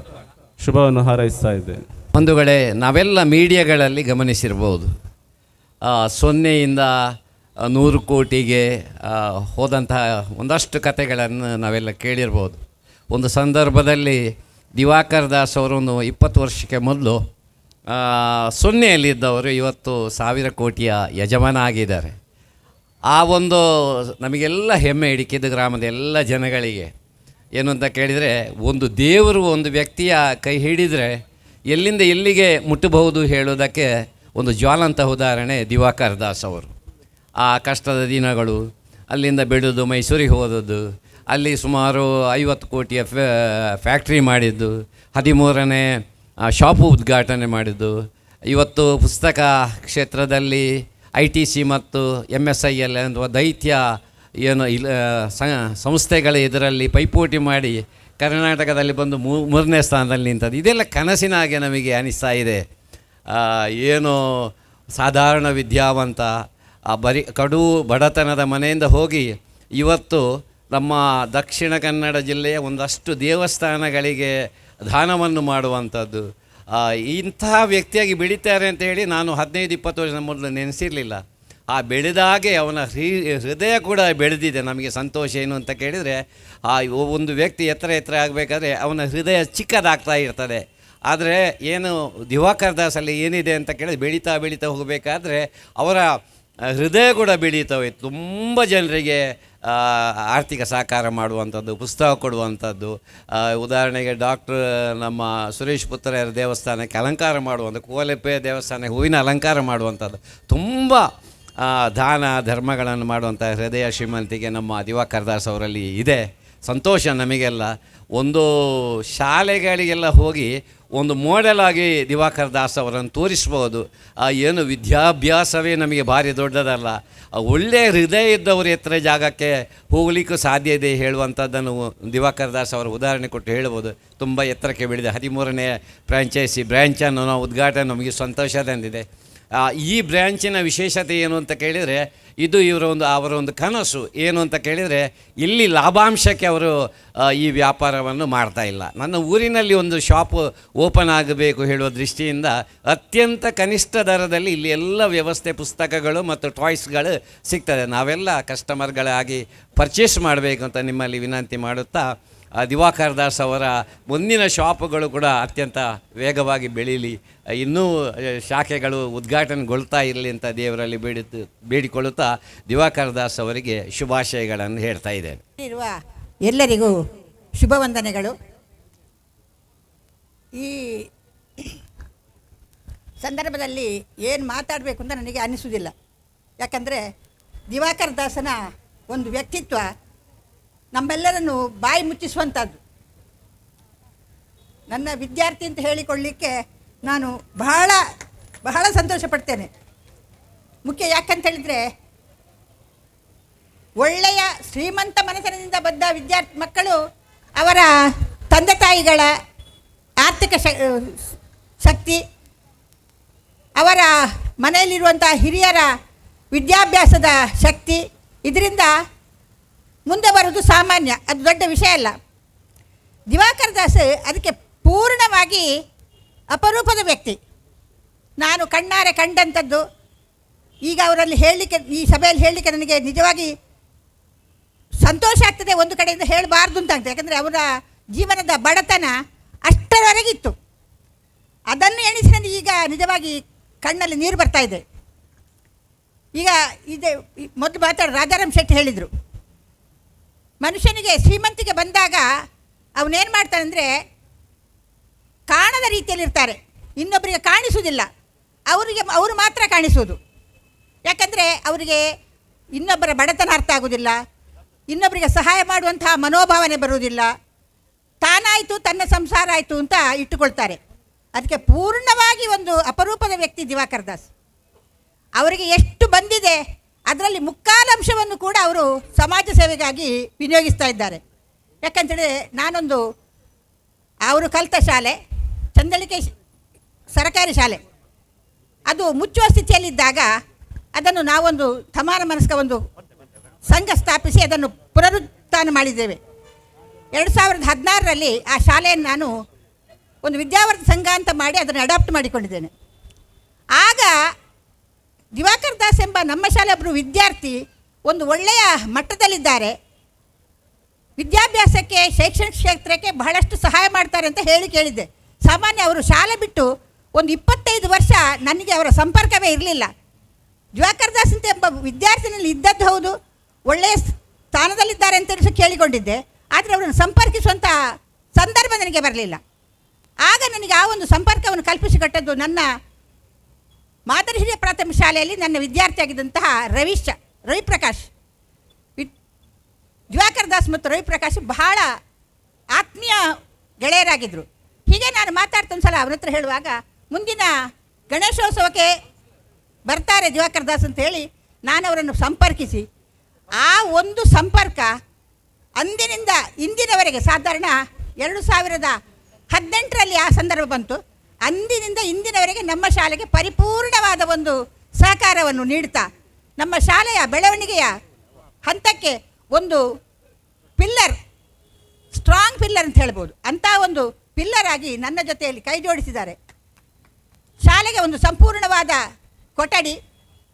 ಶುಭವನ್ನು ಹಾರೈಸ್ತಾ ಇದ್ದೇನೆ. ಬಂಧುಗಳೇ, ನಾವೆಲ್ಲ ಮೀಡಿಯಾಗಳಲ್ಲಿ ಗಮನಿಸಿರ್ಬೋದು, 0ಯಿಂದ 100 ಕೋಟಿಗೆ ಹೋದಂತಹ ಒಂದಷ್ಟು ಕಥೆಗಳನ್ನು ನಾವೆಲ್ಲ ಕೇಳಿರ್ಬೋದು. ಒಂದು ಸಂದರ್ಭದಲ್ಲಿ ದಿವಾಕರ್ ದಾಸ್ ಅವರನ್ನು 20 ವರ್ಷಕ್ಕೆ ಮೊದಲು 0ಯಲ್ಲಿದ್ದವರು ಇವತ್ತು 1000 ಕೋಟಿಯ ಯಜಮಾನ ಆಗಿದ್ದಾರೆ. ಆ ಒಂದು ನಮಗೆಲ್ಲ ಹೆಮ್ಮೆ ಇಡಿಕಿದ ಗ್ರಾಮದ ಎಲ್ಲ ಜನಗಳಿಗೆ ಏನು ಅಂತ ಕೇಳಿದರೆ, ಒಂದು ದೇವರು ಒಂದು ವ್ಯಕ್ತಿಯ ಕೈ ಹಿಡಿದರೆ ಎಲ್ಲಿಂದ ಎಲ್ಲಿಗೆ ಮುಟ್ಟಬಹುದು ಹೇಳೋದಕ್ಕೆ ಒಂದು ಜ್ವಾಲಂತ ಉದಾಹರಣೆ ದಿವಾಕರ್ ದಾಸ್ ಅವರು. ಆ ಕಷ್ಟದ ದಿನಗಳು, ಅಲ್ಲಿಂದ ಬೆಳೆದು ಮೈಸೂರಿಗೆ ಹೋದದ್ದು, ಅಲ್ಲಿ ಸುಮಾರು 50 ಕೋಟಿಯ ಫ್ಯಾಕ್ಟ್ರಿ ಮಾಡಿದ್ದು, 13ನೇ ಶಾಪು ಉದ್ಘಾಟನೆ ಮಾಡಿದ್ದು, ಇವತ್ತು ಪುಸ್ತಕ ಕ್ಷೇತ್ರದಲ್ಲಿ ITC ಮತ್ತು MSIL ಅನ್ನುವ ದೈತ್ಯ ಏನು ಸಂಸ್ಥೆಗಳ ಇದರಲ್ಲಿ ಪೈಪೋಟಿ ಮಾಡಿ ಕರ್ನಾಟಕದಲ್ಲಿ ಬಂದು 3ನೇ ಸ್ಥಾನದಲ್ಲಿ ನಿಂತದ್ದು. ಇದೆಲ್ಲ ಕನಸಿನ ಹಾಗೆ ನಮಗೆ ಅನಿಸ್ತಾ ಇದೆ. ಏನು ಸಾಧಾರಣ ವಿದ್ಯಾವಂತ ಕಡು ಬಡತನದ ಮನೆಯಿಂದ ಹೋಗಿ ಇವತ್ತು ನಮ್ಮ ದಕ್ಷಿಣ ಕನ್ನಡ ಜಿಲ್ಲೆಯ ಒಂದಷ್ಟು ದೇವಸ್ಥಾನಗಳಿಗೆ ದಾನವನ್ನು ಮಾಡುವಂಥದ್ದು, ಇಂತಹ ವ್ಯಕ್ತಿಯಾಗಿ ಬೆಳೀತಾರೆ ಅಂತ ಹೇಳಿ ನಾನು 15-20 ವರ್ಷದ ಮೊದಲು ನೆನೆಸಿರಲಿಲ್ಲ. ಆ ಬೆಳೆದಾಗೆ ಅವನ ಹೃದಯ ಕೂಡ ಬೆಳೆದಿದೆ. ನಮಗೆ ಸಂತೋಷ ಏನು ಅಂತ ಕೇಳಿದರೆ, ಆ ಒಂದು ವ್ಯಕ್ತಿ ಎತ್ತರ ಆಗಬೇಕಾದ್ರೆ ಅವನ ಹೃದಯ ಚಿಕ್ಕದಾಗ್ತಾ ಇರ್ತದೆ. ಆದರೆ ಏನು ದಿವಾಕರ್ ದಾಸಲ್ಲಿ ಏನಿದೆ ಅಂತ ಕೇಳಿದ್ರೆ, ಬೆಳೀತಾ ಹೋಗಬೇಕಾದ್ರೆ ಅವರ ಹೃದಯ ಕೂಡ ಬೆಳೀತವೆ. ತುಂಬ ಜನರಿಗೆ ಆರ್ಥಿಕ ಸಹಕಾರ ಮಾಡುವಂಥದ್ದು, ಪುಸ್ತಕ ಕೊಡುವಂಥದ್ದು. ಉದಾಹರಣೆಗೆ ಡಾಕ್ಟ್ರ್ ನಮ್ಮ ಸುರೇಶ್ ಪುತ್ರರ ದೇವಸ್ಥಾನಕ್ಕೆ ಅಲಂಕಾರ ಮಾಡುವಂಥ, ಕೋಲೆಪ್ಪೆ ದೇವಸ್ಥಾನಕ್ಕೆ ಹೂವಿನ ಅಲಂಕಾರ ಮಾಡುವಂಥದ್ದು, ತುಂಬ ದಾನ ಧರ್ಮಗಳನ್ನು ಮಾಡುವಂಥ ಹೃದಯ ಶ್ರೀಮಂತಿಗೆ ನಮ್ಮ ದಿವಾಕರ್ ದಾಸ್ ಅವರಲ್ಲಿ ಇದೆ. ಸಂತೋಷ ನಮಗೆಲ್ಲ. ಒಂದು ಶಾಲೆಗಳಿಗೆಲ್ಲ ಹೋಗಿ ಒಂದು ಮಾಡೆಲ್ ಆಗಿ ದಿವಾಕರ್ ದಾಸ್ ಅವರನ್ನು ತೋರಿಸ್ಬೋದು. ಏನು ವಿದ್ಯಾಭ್ಯಾಸವೇ ನಮಗೆ ಭಾರಿ ದೊಡ್ಡದಲ್ಲ, ಒಳ್ಳೆಯ ಹೃದಯ ಇದ್ದವರು ಎತ್ತರ ಜಾಗಕ್ಕೆ ಹೋಗಲಿಕ್ಕೂ ಸಾಧ್ಯ ಇದೆ ಹೇಳುವಂಥದ್ದನ್ನು ದಿವಾಕರ್ ದಾಸ್ ಅವರ ಉದಾಹರಣೆ ಕೊಟ್ಟು ಹೇಳ್ಬೋದು. ತುಂಬ ಎತ್ತರಕ್ಕೆ ಬೆಳೆದ 13ನೇ ಬ್ರ್ಯಾಂಚನ್ನು ನಾವು ಉದ್ಘಾಟನೆ ನಮಗೆ ಸಂತೋಷ ತಂದಿದೆ. ಈ ಬ್ರ್ಯಾಂಚಿನ ವಿಶೇಷತೆ ಏನು ಅಂತ ಕೇಳಿದರೆ, ಇದು ಅವರ ಒಂದು ಕನಸು. ಏನು ಅಂತ ಕೇಳಿದರೆ, ಇಲ್ಲಿ ಲಾಭಾಂಶಕ್ಕೆ ಅವರು ಈ ವ್ಯಾಪಾರವನ್ನು ಮಾಡ್ತಾಯಿಲ್ಲ. ನನ್ನ ಊರಿನಲ್ಲಿ ಒಂದು ಶಾಪ್ ಓಪನ್ ಆಗಬೇಕು ಹೇಳುವ ದೃಷ್ಟಿಯಿಂದ ಅತ್ಯಂತ ಕನಿಷ್ಠ ದರದಲ್ಲಿ ಇಲ್ಲಿ ಎಲ್ಲ ವ್ಯವಸ್ಥೆ, ಪುಸ್ತಕಗಳು ಮತ್ತು ಟಾಯ್ಸ್ಗಳು ಸಿಗ್ತದೆ. ನಾವೆಲ್ಲ ಕಸ್ಟಮರ್ಗಳಾಗಿ ಪರ್ಚೇಸ್ ಮಾಡಬೇಕು ಅಂತ ನಿಮ್ಮಲ್ಲಿ ವಿನಂತಿ ಮಾಡುತ್ತಾ, ದಿವಾಕರ್ ದಾಸ್ ಅವರ ಮುಂದಿನ ಶಾಪುಗಳು ಕೂಡ ಅತ್ಯಂತ ವೇಗವಾಗಿ ಬೆಳೀಲಿ, ಇನ್ನೂ ಶಾಖೆಗಳು ಉದ್ಘಾಟನೆಗೊಳ್ತಾ ಇರಲಿ ಅಂತ ದೇವರಲ್ಲಿ ಬೇಡಿಕೊಳ್ಳುತ್ತಾ ದಿವಾಕರ್ ದಾಸ್ ಅವರಿಗೆ ಶುಭಾಶಯಗಳನ್ನು ಹೇಳ್ತಾ ಇದ್ದೇನೆ. ಇರುವ ಎಲ್ಲರಿಗೂ ಶುಭ ವಂದನೆಗಳು. ಈ ಸಂದರ್ಭದಲ್ಲಿ ಏನು ಮಾತಾಡಬೇಕು ಅಂತ ನನಗೆ ಅನಿಸುವುದಿಲ್ಲ. ಯಾಕಂದರೆ ದಿವಾಕರ್ ದಾಸನ ಒಂದು ವ್ಯಕ್ತಿತ್ವ ನಮ್ಮೆಲ್ಲರನ್ನು ಬಾಯಿ ಮುಚ್ಚಿಸುವಂಥದ್ದು. ನನ್ನ ವಿದ್ಯಾರ್ಥಿ ಅಂತ ಹೇಳಿಕೊಳ್ಳಲಿಕ್ಕೆ ನಾನು ಬಹಳ ಸಂತೋಷ ಪಡ್ತೇನೆ. ಮುಖ್ಯ ಯಾಕಂತ ಹೇಳಿದರೆ, ಒಳ್ಳೆಯ ಶ್ರೀಮಂತ ಮನಸ್ಸಿನಿಂದ ಬಂದ ವಿದ್ಯಾರ್ಥಿ ಮಕ್ಕಳು ಅವರ ತಂದೆ ತಾಯಿಗಳ ಆರ್ಥಿಕ ಶಕ್ತಿ, ಅವರ ಮನೆಯಲ್ಲಿರುವಂಥ ಹಿರಿಯರ ವಿದ್ಯಾಭ್ಯಾಸದ ಶಕ್ತಿ, ಇದರಿಂದ ಮುಂದೆ ಬರುವುದು ಸಾಮಾನ್ಯ, ಅದು ದೊಡ್ಡ ವಿಷಯ ಅಲ್ಲ. ದಿವಾಕರ್ ದಾಸ್ ಅದಕ್ಕೆ ಪೂರ್ಣವಾಗಿ ಅಪರೂಪದ ವ್ಯಕ್ತಿ. ನಾನು ಕಣ್ಣಾರೆ ಕಂಡಂಥದ್ದು, ಈಗ ಅವರಲ್ಲಿ ಹೇಳಲಿಕ್ಕೆ, ಈ ಸಭೆಯಲ್ಲಿ ಹೇಳಲಿಕ್ಕೆ ನನಗೆ ನಿಜವಾಗಿ ಸಂತೋಷ ಆಗ್ತದೆ. ಒಂದು ಕಡೆಯಿಂದ ಹೇಳಬಾರ್ದು ಅಂತ ಆಗ್ತದೆ, ಯಾಕಂದರೆ ಅವರ ಜೀವನದ ಬಡತನ ಅಷ್ಟರವರೆಗಿತ್ತು. ಅದನ್ನು ಎಣಿಸಿ ನನಗೆ ಈಗ ನಿಜವಾಗಿ ಕಣ್ಣಲ್ಲಿ ನೀರು ಬರ್ತಾ ಇದೆ. ಈಗ ಇದೆ ಮೊದಲು ರಾಜಾರಾಮ್ ಶೆಟ್ಟಿ ಹೇಳಿದರು, ಮನುಷ್ಯನಿಗೆ ಶ್ರೀಮಂತಿಗೆ ಬಂದಾಗ ಅವನೇನು ಮಾಡ್ತಾನೆಂದರೆ, ಕಾಣದ ರೀತಿಯಲ್ಲಿರ್ತಾರೆ, ಇನ್ನೊಬ್ಬರಿಗೆ ಕಾಣಿಸುವುದಿಲ್ಲ, ಅವರು ಮಾತ್ರ ಕಾಣಿಸುವುದು. ಯಾಕಂದರೆ ಅವರಿಗೆ ಇನ್ನೊಬ್ಬರ ಬಡತನ ಅರ್ಥ ಆಗೋದಿಲ್ಲ, ಇನ್ನೊಬ್ಬರಿಗೆ ಸಹಾಯ ಮಾಡುವಂತಹ ಮನೋಭಾವನೆ ಬರುವುದಿಲ್ಲ, ತಾನಾಯಿತು ತನ್ನ ಸಂಸಾರ ಆಯಿತು ಅಂತ ಇಟ್ಟುಕೊಳ್ತಾರೆ. ಅದಕ್ಕೆ ಪೂರ್ಣವಾಗಿ ಒಂದು ಅಪರೂಪದ ವ್ಯಕ್ತಿ ದಿವಾಕರ್ ದಾಸ್. ಅವರಿಗೆ ಎಷ್ಟು ಬಂದಿದೆ ಅದರಲ್ಲಿ ಮುಕ್ಕಾಲು ಅಂಶವನ್ನು ಕೂಡ ಅವರು ಸಮಾಜ ಸೇವೆಗಾಗಿ ವಿನಿಯೋಗಿಸ್ತಾ ಇದ್ದಾರೆ. ಯಾಕಂತೇಳಿದ್ರೆ ನಾನೊಂದು ಅವರು ಕಲಿತ ಶಾಲೆ ಚಂದಳಿಕೆ ಸರಕಾರಿ ಶಾಲೆ, ಅದು ಮುಚ್ಚುವ ಸ್ಥಿತಿಯಲ್ಲಿದ್ದಾಗ ಅದನ್ನು ನಾವೊಂದು ಸಮಾನ ಮನಸ್ಕ ಒಂದು ಸಂಘ ಸ್ಥಾಪಿಸಿ ಅದನ್ನು ಪುನರುತ್ಥಾನ ಮಾಡಿದ್ದೇವೆ. 2016ರಲ್ಲಿ ಆ ಶಾಲೆಯನ್ನು ನಾನು ಒಂದು ವಿದ್ಯಾವರ್ಧಕ ಸಂಘ ಅಂತ ಮಾಡಿ ಅದನ್ನು ಅಡಾಪ್ಟ್ ಮಾಡಿಕೊಂಡಿದ್ದೇನೆ. ಆಗ ದಿವಾಕರ್ ದಾಸ್ ಎಂಬ ನಮ್ಮ ಶಾಲೆ ಒಬ್ಬರು ವಿದ್ಯಾರ್ಥಿ ಒಂದು ಒಳ್ಳೆಯ ಮಟ್ಟದಲ್ಲಿದ್ದಾರೆ, ವಿದ್ಯಾಭ್ಯಾಸಕ್ಕೆ ಶೈಕ್ಷಣಿಕ ಕ್ಷೇತ್ರಕ್ಕೆ ಬಹಳಷ್ಟು ಸಹಾಯ ಮಾಡ್ತಾರೆ ಅಂತ ಹೇಳಿ ಕೇಳಿದ್ದೆ. ಸಾಮಾನ್ಯ ಅವರು ಶಾಲೆ ಬಿಟ್ಟು ಒಂದು 25 ವರ್ಷ ನನಗೆ ಅವರ ಸಂಪರ್ಕವೇ ಇರಲಿಲ್ಲ. ದಿವಾಕರ್ ದಾಸ್ ಅಂತ ಎಂಬ ವಿದ್ಯಾರ್ಥಿನಲ್ಲಿ ಇದ್ದದ್ದು ಹೌದು, ಒಳ್ಳೆಯ ಸ್ಥಾನದಲ್ಲಿದ್ದಾರೆ ಅಂತ ಕೇಳಿಕೊಂಡಿದ್ದೆ, ಆದರೆ ಅವರನ್ನು ಸಂಪರ್ಕಿಸುವಂಥ ಸಂದರ್ಭ ನನಗೆ ಬರಲಿಲ್ಲ. ಆಗ ನನಗೆ ಆ ಒಂದು ಸಂಪರ್ಕವನ್ನು ಕಲ್ಪಿಸಿಕೊಟ್ಟದ್ದು ನನ್ನ ಮಾದರಿ ಹಿರಿಯ ಪ್ರಾಥಮಿಕ ಶಾಲೆಯಲ್ಲಿ ನನ್ನ ವಿದ್ಯಾರ್ಥಿಯಾಗಿದ್ದಂತಹ ರವಿಪ್ರಕಾಶ್. ದಿವಾಕರ್ ದಾಸ್ ಮತ್ತು ರವಿಪ್ರಕಾಶ್ ಬಹಳ ಆತ್ಮೀಯ ಗೆಳೆಯರಾಗಿದ್ದರು. ಹೀಗೆ ನಾನು ಮಾತಾಡ್ತಾ ಒಂದು ಸಲ ಅವ್ರ ಹತ್ರ ಹೇಳುವಾಗ, ಮುಂದಿನ ಗಣೇಶೋತ್ಸವಕ್ಕೆ ಬರ್ತಾರೆ ದಿವಾಕರ್ ದಾಸ್ ಅಂತ ಹೇಳಿ ನಾನು ಅವರನ್ನು ಸಂಪರ್ಕಿಸಿ, ಆ ಒಂದು ಸಂಪರ್ಕ ಅಂದಿನಿಂದ ಇಂದಿನವರೆಗೆ ಸಾಧಾರಣ 2018ರಲ್ಲಿ ಆ ಸಂದರ್ಭ ಬಂತು. ಅಂದಿನಿಂದ ಇಂದಿನವರೆಗೆ ನಮ್ಮ ಶಾಲೆಗೆ ಪರಿಪೂರ್ಣವಾದ ಒಂದು ಸಹಕಾರವನ್ನು ನೀಡ್ತಾ ನಮ್ಮ ಶಾಲೆಯ ಬೆಳವಣಿಗೆಯ ಹಂತಕ್ಕೆ ಒಂದು ಪಿಲ್ಲರ್, ಸ್ಟ್ರಾಂಗ್ ಪಿಲ್ಲರ್ ಅಂತ ಹೇಳ್ಬೋದು, ಅಂಥ ಒಂದು ಪಿಲ್ಲರ್ ಆಗಿ ನನ್ನ ಜೊತೆಯಲ್ಲಿ ಕೈ ಜೋಡಿಸಿದ್ದಾರೆ. ಶಾಲೆಗೆ ಒಂದು ಸಂಪೂರ್ಣವಾದ ಕೊಠಡಿ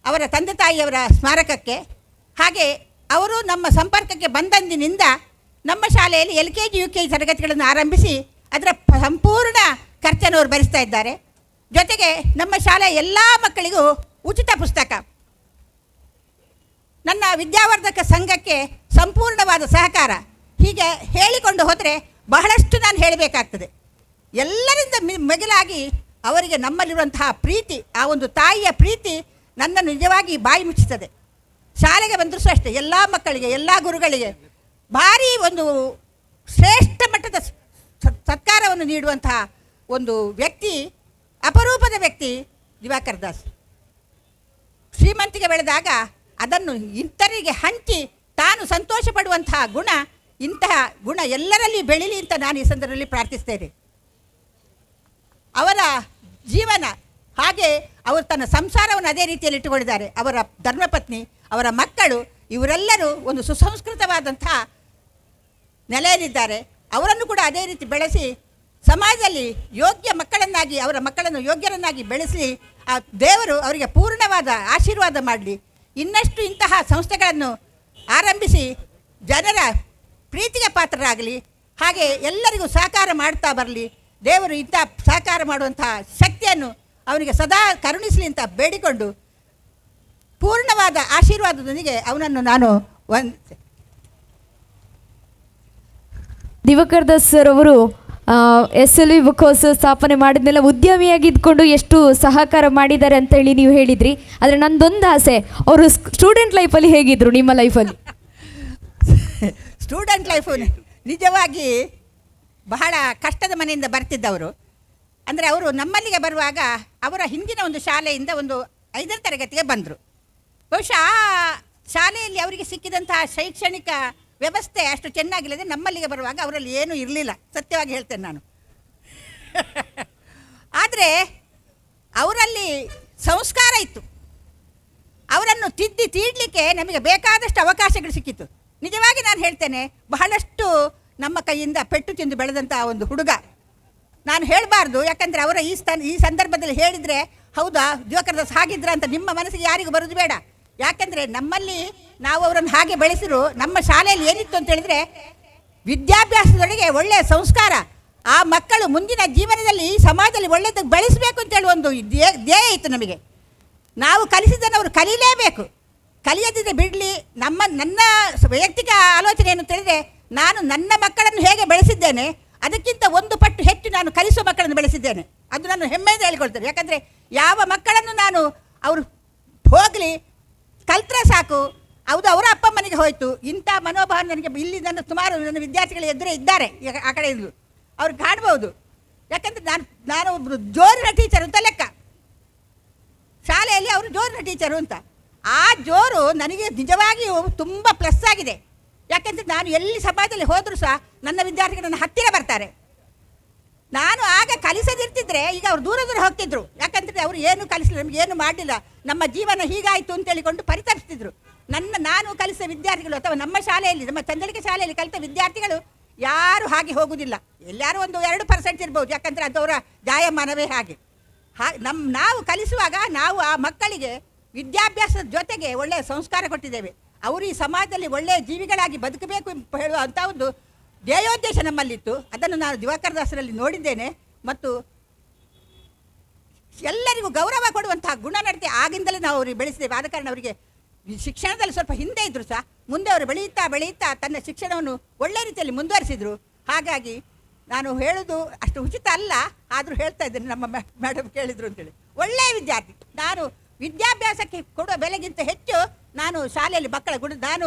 ಅವರ ತಂದೆ ತಾಯಿಯವರ ಸ್ಮಾರಕಕ್ಕೆ, ಹಾಗೆ ಅವರು ನಮ್ಮ ಸಂಪರ್ಕಕ್ಕೆ ಬಂದಂದಿನಿಂದ ನಮ್ಮ ಶಾಲೆಯಲ್ಲಿ LKG UKG ತರಗತಿಗಳನ್ನು ಆರಂಭಿಸಿ ಅದರ ಸಂಪೂರ್ಣ ಖರ್ಚನ್ನು ಅವರು ಭರಿಸ್ತಾ ಇದ್ದಾರೆ. ಜೊತೆಗೆ ನಮ್ಮ ಶಾಲೆಯ ಎಲ್ಲ ಮಕ್ಕಳಿಗೂ ಉಚಿತ ಪುಸ್ತಕ, ನನ್ನ ವಿದ್ಯಾವರ್ಧಕ ಸಂಘಕ್ಕೆ ಸಂಪೂರ್ಣವಾದ ಸಹಕಾರ, ಹೀಗೆ ಹೇಳಿಕೊಂಡು ಹೋದರೆ ಬಹಳಷ್ಟು ನಾನು ಹೇಳಬೇಕಾಗ್ತದೆ. ಎಲ್ಲರಿಂದ ಮಿಗಿಲಾಗಿ ಅವರಿಗೆ ನಮ್ಮಲ್ಲಿರುವಂತಹ ಪ್ರೀತಿ, ಆ ಒಂದು ತಾಯಿಯ ಪ್ರೀತಿ ನನ್ನನ್ನು ನಿಜವಾಗಿ ಬಾಯಿ ಮುಚ್ಚುತ್ತದೆ. ಶಾಲೆಗೆ ಬಂದರೂ ಸಹ ಅಷ್ಟೇ, ಎಲ್ಲ ಮಕ್ಕಳಿಗೆ ಎಲ್ಲ ಗುರುಗಳಿಗೆ ಭಾರಿ ಒಂದು ಶ್ರೇಷ್ಠ ಮಟ್ಟದ ಸತ್ಕಾರವನ್ನು ನೀಡುವಂತಹ ಒಂದು ವ್ಯಕ್ತಿ, ಅಪರೂಪದ ವ್ಯಕ್ತಿ ದಿವಾಕರ್ ದಾಸ್. ಶ್ರೀಮಂತಿಗೆ ಬೆಳೆದಾಗ ಅದನ್ನು ಇತರರಿಗೆ ಹಂಚಿ ತಾನು ಸಂತೋಷ ಪಡುವಂತಹ ಗುಣ, ಇಂತಹ ಗುಣ ಎಲ್ಲರಲ್ಲಿ ಬೆಳೀಲಿ ಅಂತ ನಾನು ಈ ಸಂದರ್ಭದಲ್ಲಿ ಪ್ರಾರ್ಥಿಸ್ತೇನೆ. ಅವರ ಜೀವನ ಹಾಗೆ ಅವರು ತನ್ನ ಸಂಸಾರವನ್ನು ಅದೇ ರೀತಿಯಲ್ಲಿ ಇಟ್ಟುಕೊಂಡಿದ್ದಾರೆ. ಅವರ ಧರ್ಮಪತ್ನಿ, ಅವರ ಮಕ್ಕಳು, ಇವರೆಲ್ಲರೂ ಒಂದು ಸುಸಂಸ್ಕೃತವಾದಂತಹ ನೆಲೆಯಲ್ಲಿದ್ದಾರೆ. ಅವರನ್ನು ಕೂಡ ಅದೇ ರೀತಿ ಬೆಳೆಸಿ ಸಮಾಜದಲ್ಲಿ ಯೋಗ್ಯ ಮಕ್ಕಳನ್ನಾಗಿ, ಅವರ ಮಕ್ಕಳನ್ನು ಯೋಗ್ಯರನ್ನಾಗಿ ಬೆಳೆಸಿ ಆ ದೇವರು ಅವರಿಗೆ ಪೂರ್ಣವಾದ ಆಶೀರ್ವಾದ ಮಾಡಲಿ. ಇನ್ನಷ್ಟು ಇಂತಹ ಸಂಸ್ಥೆಗಳನ್ನು ಆರಂಭಿಸಿ ಜನರ ಪ್ರೀತಿಗೆ ಪಾತ್ರರಾಗಲಿ, ಹಾಗೆ ಎಲ್ಲರಿಗೂ ಸಹಕಾರ ಮಾಡ್ತಾ ಬರಲಿ. ದೇವರು ಇಂಥ ಸಹಕಾರ ಮಾಡುವಂತಹ ಶಕ್ತಿಯನ್ನು ಅವನಿಗೆ ಸದಾ ಕರುಣಿಸಲಿ ಅಂತ ಬೇಡಿಕೊಂಡು ಪೂರ್ಣವಾದ ಆಶೀರ್ವಾದದೊಂದಿಗೆ ಅವನನ್ನು ನಾನು ದಿವಾಕರ್ ದಾಸ್ ಸರ್ ಅವರು SLV ಬುಕ್ ಹೌಸ್ ಸ್ಥಾಪನೆ ಮಾಡಿದ್ಮೇಲೆ ಉದ್ಯಮಿಯಾಗಿ ಇದ್ಕೊಂಡು ಎಷ್ಟು ಸಹಕಾರ ಮಾಡಿದ್ದಾರೆ ಅಂತೇಳಿ ನೀವು ಹೇಳಿದ್ರಿ. ಆದರೆ ನಂದೊಂದು ಆಸೆ, ಅವರು ಸ್ಟೂಡೆಂಟ್ ಲೈಫಲ್ಲಿ ಹೇಗಿದ್ರು ನಿಮ್ಮ ಲೈಫಲ್ಲಿ? ಸ್ಟೂಡೆಂಟ್ ಲೈಫು ನಿಜವಾಗಿ ಬಹಳ ಕಷ್ಟದ ಮನೆಯಿಂದ ಬರ್ತಿದ್ದವರು. ಅಂದರೆ ಅವರು ನಮ್ಮಲ್ಲಿಗೆ ಬರುವಾಗ ಅವರ ಹಿಂದಿನ ಒಂದು ಶಾಲೆಯಿಂದ ಒಂದು 5ನೇ ತರಗತಿಗೆ ಬಂದರು. ಬಹುಶಃ ಆ ಶಾಲೆಯಲ್ಲಿ ಅವರಿಗೆ ಸಿಕ್ಕಿದಂತಹ ಶೈಕ್ಷಣಿಕ ವ್ಯವಸ್ಥೆ ಅಷ್ಟು ಚೆನ್ನಾಗಿಲ್ಲದೆ ನಮ್ಮಲ್ಲಿಗೆ ಬರುವಾಗ ಅವರಲ್ಲಿ ಏನೂ ಇರಲಿಲ್ಲ, ಸತ್ಯವಾಗಿ ಹೇಳ್ತೇನೆ ನಾನು. ಆದರೆ ಅವರಲ್ಲಿ ಸಂಸ್ಕಾರ ಇತ್ತು. ಅವರನ್ನು ತೀಡಲಿಕ್ಕೆ ನಮಗೆ ಬೇಕಾದಷ್ಟು ಅವಕಾಶಗಳು ಸಿಕ್ಕಿತ್ತು. ನಿಜವಾಗಿ ನಾನು ಹೇಳ್ತೇನೆ, ಬಹಳಷ್ಟು ನಮ್ಮ ಕೈಯಿಂದ ಪೆಟ್ಟು ತಿಂದು ಬೆಳೆದಂಥ ಒಂದು ಹುಡುಗ. ನಾನು ಹೇಳಬಾರ್ದು, ಯಾಕಂದರೆ ಅವರ ಈ ಸಂದರ್ಭದಲ್ಲಿ ಹೇಳಿದರೆ ಹೌದಾ ದಿವಾಕರ್ ದಾಸ್ ಹಾಗಿದ್ರ ಅಂತ ನಿಮ್ಮ ಮನಸ್ಸಿಗೆ ಯಾರಿಗೂ ಬರೋದು ಬೇಡ. ಯಾಕಂದರೆ ನಮ್ಮಲ್ಲಿ ನಾವು ಅವರನ್ನು ಹಾಗೆ ಬೆಳೆಸಿರು. ನಮ್ಮ ಶಾಲೆಯಲ್ಲಿ ಏನಿತ್ತು ಅಂತ ಹೇಳಿದರೆ ವಿದ್ಯಾಭ್ಯಾಸದೊಳಗೆ ಒಳ್ಳೆಯ ಸಂಸ್ಕಾರ, ಆ ಮಕ್ಕಳು ಮುಂದಿನ ಜೀವನದಲ್ಲಿ ಈ ಸಮಾಜದಲ್ಲಿ ಒಳ್ಳೆಯದಕ್ಕೆ ಬೆಳೆಸಬೇಕು ಅಂತೇಳಿ ಒಂದು ಧ್ಯೇಯ ಇತ್ತು ನಮಗೆ. ನಾವು ಕಲಿಸಿದ್ದನ್ನು ಅವರು ಕಲೀಲೇಬೇಕು, ಕಲಿಯದಿದ್ದರೆ ಬಿಡಲಿ. ನನ್ನ ವೈಯಕ್ತಿಕ ಆಲೋಚನೆ ಏನು ಅಂತ ಹೇಳಿದರೆ, ನಾನು ನನ್ನ ಮಕ್ಕಳನ್ನು ಹೇಗೆ ಬೆಳೆಸಿದ್ದೇನೆ ಅದಕ್ಕಿಂತ 1 ಪಟ್ಟು ಹೆಚ್ಚು ನಾನು ಕಲಿಸುವ ಮಕ್ಕಳನ್ನು ಬೆಳೆಸಿದ್ದೇನೆ. ಅದು ನಾನು ಹೆಮ್ಮೆಯಿಂದ ಹೇಳಿಕೊಳ್ತೇನೆ. ಯಾಕಂದರೆ ಯಾವ ಮಕ್ಕಳನ್ನು ನಾನು ಅವರು ಹೋಗಲಿ ಕಲ್ತ್ರೆ ಸಾಕು, ಹೌದು ಅವರ ಅಪ್ಪ ಅಮ್ಮನಿಗೆ ಹೋಯಿತು, ಇಂಥ ಮನೋಭಾವ ನನಗೆ ಇಲ್ಲಿ ನನ್ನ ಸುಮಾರು ನನ್ನ ವಿದ್ಯಾರ್ಥಿಗಳು ಎದುರೇ ಇದ್ದಾರೆ, ಆ ಕಡೆ ಇದ್ದು ಅವ್ರು ಕಾಣ್ಬೋದು. ಯಾಕಂದರೆ ನಾನು ಒಬ್ಬರು ಜೋರಿನ ಟೀಚರ್ ಅಂತ ಲೆಕ್ಕ, ಶಾಲೆಯಲ್ಲಿ ಅವರು ಜೋರಿನ ಟೀಚರು ಅಂತ. ಆ ಜೋರು ನನಗೆ ನಿಜವಾಗಿಯೂ ತುಂಬ ಪ್ಲಸ್ ಆಗಿದೆ. ಯಾಕೆಂದರೆ ನಾನು ಎಲ್ಲಿ ಸಮಾಜದಲ್ಲಿ ಹೋದರೂ ಸಹ ನನ್ನ ವಿದ್ಯಾರ್ಥಿಗಳು ನನ್ನ ಹತ್ತಿರ ಬರ್ತಾರೆ. ನಾನು ಆಗ ಕಲಿಸದಿರ್ತಿದ್ರೆ ಈಗ ಅವ್ರು ದೂರ ದೂರ ಹೋಗ್ತಿದ್ರು. ಯಾಕಂದರೆ ಅವರು ಏನು ಕಲಿಸಲಿಲ್ಲ, ನಮ್ಗೆ ಏನು ಮಾಡಲಿಲ್ಲ, ನಮ್ಮ ಜೀವನ ಹೀಗಾಯಿತು ಅಂತೇಳಿಕೊಂಡು ಪರಿತಪಿಸ್ತಿದ್ರು. ನಾನು ಕಲಿಸಿದ ವಿದ್ಯಾರ್ಥಿಗಳು ಅಥವಾ ನಮ್ಮ ಶಾಲೆಯಲ್ಲಿ, ನಮ್ಮ ಚಂದಳಿಕೆ ಶಾಲೆಯಲ್ಲಿ ಕಲಿತ ವಿದ್ಯಾರ್ಥಿಗಳು ಯಾರು ಹಾಗೆ ಹೋಗುವುದಿಲ್ಲ. ಎಲ್ಲರೂ ಒಂದು 2% ಇರ್ಬೋದು, ಯಾಕಂದರೆ ಅದು ಅವರ ಜಾಯಮಾನವೇ ಹಾಗೆ. ನಾವು ಕಲಿಸುವಾಗ ನಾವು ಆ ಮಕ್ಕಳಿಗೆ ವಿದ್ಯಾಭ್ಯಾಸದ ಜೊತೆಗೆ ಒಳ್ಳೆಯ ಸಂಸ್ಕಾರ ಕೊಟ್ಟಿದ್ದೇವೆ. ಅವರು ಈ ಸಮಾಜದಲ್ಲಿ ಒಳ್ಳೆಯ ಜೀವಿಗಳಾಗಿ ಬದುಕಬೇಕು ಹೇಳುವಂಥ ಒಂದು ಧ್ಯೇಯೋದ್ದೇಶ ನಮ್ಮಲ್ಲಿತ್ತು. ಅದನ್ನು ನಾನು ದಿವಾಕರ ದಾಸರಲ್ಲಿ ನೋಡಿದ್ದೇನೆ. ಮತ್ತು ಎಲ್ಲರಿಗೂ ಗೌರವ ಕೊಡುವಂತಹ ಗುಣನಡತೆ ಆಗಿಂದಲೇ ನಾವು ಅವರಿಗೆ ಬೆಳೆಸಿದ್ದೇವೆ. ಆದ ಕಾರಣ ಅವರಿಗೆ ಶಿಕ್ಷಣದಲ್ಲಿ ಸ್ವಲ್ಪ ಹಿಂದೆ ಇದ್ದರು ಸಹ ಮುಂದೆ ಅವರು ಬೆಳೆಯುತ್ತಾ ತನ್ನ ಶಿಕ್ಷಣವನ್ನು ಒಳ್ಳೆಯ ರೀತಿಯಲ್ಲಿ ಮುಂದುವರಿಸಿದರು. ಹಾಗಾಗಿ ನಾನು ಹೇಳೋದು ಅಷ್ಟು ಉಚಿತ ಅಲ್ಲ, ಆದರೂ ಹೇಳ್ತಾ ಇದ್ದೇನೆ, ನಮ್ಮ ಮೇಡಮ್ ಕೇಳಿದರು ಅಂತೇಳಿ. ಒಳ್ಳೆಯ ವಿದ್ಯಾರ್ಥಿ. ನಾನು ವಿದ್ಯಾಭ್ಯಾಸಕ್ಕೆ ಕೊಡುವ ಬೆಲೆಗಿಂತ ಹೆಚ್ಚು ನಾನು ಶಾಲೆಯಲ್ಲಿ ಮಕ್ಕಳ ನಾನು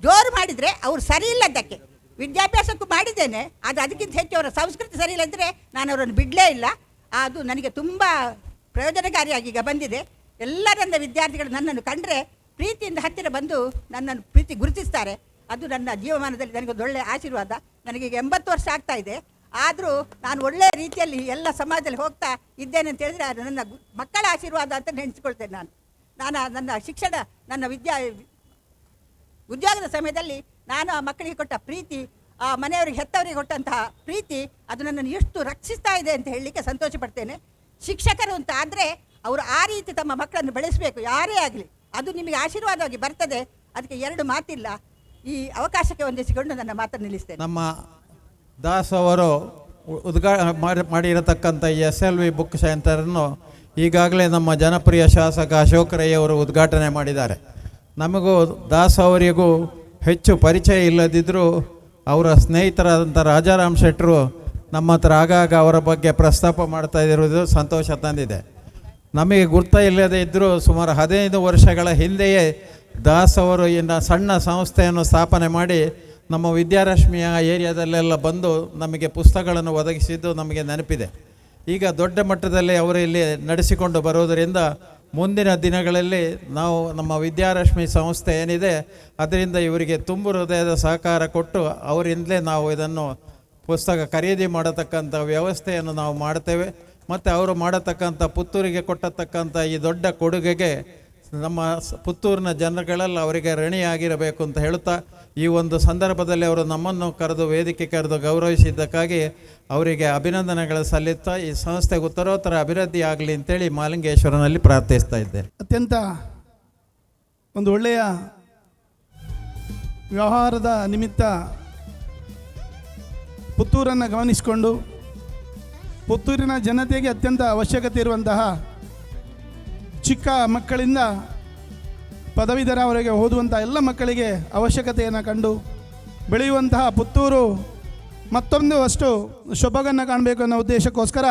ಜೋರು ಮಾಡಿದರೆ ಅವರು ಸರಿ ಇಲ್ಲದಕ್ಕೆ ವಿದ್ಯಾಭ್ಯಾಸಕ್ಕೂ ಮಾಡಿದ್ದೇನೆ. ಅದು ಅದಕ್ಕಿಂತ ಹೆಚ್ಚು ಅವರ ಸಂಸ್ಕೃತಿ ಸರಿ ಇಲ್ಲದಿದ್ದರೆ ನಾನು ಅವರನ್ನು ಬಿಡಲೇ ಇಲ್ಲ. ಅದು ನನಗೆ ತುಂಬ ಪ್ರಯೋಜನಕಾರಿಯಾಗಿ ಈಗ ಬಂದಿದೆ. ಎಲ್ಲ ನನ್ನ ವಿದ್ಯಾರ್ಥಿಗಳು ನನ್ನನ್ನು ಕಂಡರೆ ಪ್ರೀತಿಯಿಂದ ಹತ್ತಿರ ಬಂದು ನನ್ನನ್ನು ಪ್ರೀತಿ ಗುರುತಿಸ್ತಾರೆ. ಅದು ನನ್ನ ಜೀವಮಾನದಲ್ಲಿ ನನಗೊಂದು ಒಳ್ಳೆಯ ಆಶೀರ್ವಾದ. ನನಗೀಗ 80 ವರ್ಷ ಆಗ್ತಾ ಇದೆ. ಆದರೂ ನಾನು ಒಳ್ಳೆಯ ರೀತಿಯಲ್ಲಿ ಎಲ್ಲ ಸಮಾಜದಲ್ಲಿ ಹೋಗ್ತಾ ಇದ್ದೇನೆ ಅಂತ ಹೇಳಿದರೆ ಅದು ನನ್ನ ಮಕ್ಕಳ ಆಶೀರ್ವಾದ ಅಂತ ನೆನೆಸ್ಕೊಳ್ತೇನೆ. ನಾನು ನನ್ನ ಶಿಕ್ಷಣ, ನನ್ನ ಉದ್ಯೋಗದ ಸಮಯದಲ್ಲಿ ನಾನು ಆ ಮಕ್ಕಳಿಗೆ ಕೊಟ್ಟ ಪ್ರೀತಿ, ಆ ಮನೆಯವರಿಗೆ ಹೆತ್ತವರಿಗೆ ಕೊಟ್ಟಂತಹ ಪ್ರೀತಿ, ಅದು ನನ್ನನ್ನು ಎಷ್ಟು ರಕ್ಷಿಸ್ತಾ ಇದೆ ಅಂತ ಹೇಳಲಿಕ್ಕೆ ಸಂತೋಷ ಪಡ್ತೇನೆ. ಶಿಕ್ಷಕರು ಅಂತ ಆದರೆ ಅವರು ಆ ರೀತಿ ತಮ್ಮ ಮಕ್ಕಳನ್ನು ಬೆಳೆಸಬೇಕು, ಯಾರೇ ಆಗಲಿ. ಅದು ನಿಮಗೆ ಆಶೀರ್ವಾದವಾಗಿ ಬರ್ತದೆ. ಅದಕ್ಕೆ 2 ಮಾತಿಲ್ಲ. ಈ ಅವಕಾಶಕ್ಕೆ ಹೊಂದಿಸಿಕೊಂಡು ನನ್ನ ಮಾತನ್ನು ನಿಲ್ಲಿಸ್ತೇನೆ. ನಮ್ಮ ದಾಸ್ ಅವರು ಮಾಡಿರತಕ್ಕಂಥ ಈ SLV ಬುಕ್ ಸೆಂಟರನ್ನು ಈಗಾಗಲೇ ನಮ್ಮ ಜನಪ್ರಿಯ ಶಾಸಕ ಅಶೋಕ್ ರೈ ಅವರು ಉದ್ಘಾಟನೆ ಮಾಡಿದ್ದಾರೆ. ನಮಗೂ ದಾಸ್ ಅವರಿಗೂ ಹೆಚ್ಚು ಪರಿಚಯ ಇಲ್ಲದಿದ್ದರೂ ಅವರ ಸ್ನೇಹಿತರಾದಂಥ ರಾಜಾರಾಮ್ ಶೆಟ್ಟರು ನಮ್ಮ ಹತ್ರ ಆಗಾಗ ಅವರ ಬಗ್ಗೆ ಪ್ರಸ್ತಾಪ ಮಾಡ್ತಾ ಇರೋದು ಸಂತೋಷ ತಂದಿದೆ. ನಮಗೆ ಗುರ್ತ ಇಲ್ಲದೇ ಇದ್ದರೂ ಸುಮಾರು 15 ವರ್ಷಗಳ ಹಿಂದೆಯೇ ದಾಸ್ ಅವರು ಇನ್ನು ಸಣ್ಣ ಸಂಸ್ಥೆಯನ್ನು ಸ್ಥಾಪನೆ ಮಾಡಿ ನಮ್ಮ ವಿದ್ಯಾರಶ್ಮಿಯ ಏರಿಯಾದಲ್ಲೆಲ್ಲ ಬಂದು ನಮಗೆ ಪುಸ್ತಕಗಳನ್ನು ಒದಗಿಸಿದ್ದು ನಮಗೆ ನೆನಪಿದೆ. ಈಗ ದೊಡ್ಡ ಮಟ್ಟದಲ್ಲಿ ಅವರು ಇಲ್ಲಿ ನಡೆಸಿಕೊಂಡು ಬರುವುದರಿಂದ ಮುಂದಿನ ದಿನಗಳಲ್ಲಿ ನಾವು ನಮ್ಮ ವಿದ್ಯಾರಶ್ಮಿ ಸಂಸ್ಥೆ ಏನಿದೆ ಅದರಿಂದ ಇವರಿಗೆ ತುಂಬು ಹೃದಯದ ಸಹಕಾರ ಕೊಟ್ಟು ಅವರಿಂದಲೇ ನಾವು ಇದನ್ನು ಪುಸ್ತಕ ಖರೀದಿ ಮಾಡತಕ್ಕಂಥ ವ್ಯವಸ್ಥೆಯನ್ನು ನಾವು ಮಾಡ್ತೇವೆ. ಮತ್ತು ಅವರು ಮಾಡತಕ್ಕಂಥ ಪುತ್ತೂರಿಗೆ ಕೊಟ್ಟತಕ್ಕಂಥ ಈ ದೊಡ್ಡ ಕೊಡುಗೆಗೆ ನಮ್ಮ ಪುತ್ತೂರಿನ ಜನಗಳೆಲ್ಲ ಅವರಿಗೆ ಋಣಿಯಾಗಿರಬೇಕು ಅಂತ ಹೇಳುತ್ತಾ, ಈ ಒಂದು ಸಂದರ್ಭದಲ್ಲಿ ಅವರು ನಮ್ಮನ್ನು ಕರೆದು ವೇದಿಕೆ ಕರೆದು ಗೌರವಿಸಿದ್ದಕ್ಕಾಗಿ ಅವರಿಗೆ ಅಭಿನಂದನೆಗಳು ಸಲ್ಲಿಸ್ತಾ ಈ ಸಂಸ್ಥೆಗೆ ಉತ್ತರೋತ್ತರ ಅಭಿವೃದ್ಧಿ ಆಗಲಿ ಅಂತೇಳಿ ಮಾಲಿಂಗೇಶ್ವರನಲ್ಲಿ ಪ್ರಾರ್ಥಿಸ್ತಾ ಇದ್ದೇನೆ. ಅತ್ಯಂತ ಒಂದು ಒಳ್ಳೆಯ ವ್ಯವಹಾರದ ನಿಮಿತ್ತ ಪುತ್ತೂರನ್ನು ಗಮನಿಸಿಕೊಂಡು ಪುತ್ತೂರಿನ ಜನತೆಗೆ ಅತ್ಯಂತ ಅವಶ್ಯಕತೆ ಇರುವಂತಹ ಚಿಕ್ಕ ಮಕ್ಕಳಿಂದ ಪದವೀಧರವರೆಗೆ ಓದುವಂಥ ಎಲ್ಲ ಮಕ್ಕಳಿಗೆ ಅವಶ್ಯಕತೆಯನ್ನು ಕಂಡು ಬೆಳೆಯುವಂತಹ ಪುತ್ತೂರು ಮತ್ತೊಂದು ಅಷ್ಟು ಶೊಬಗನ್ನು ಕಾಣಬೇಕು ಅನ್ನೋ ಉದ್ದೇಶಕ್ಕೋಸ್ಕರ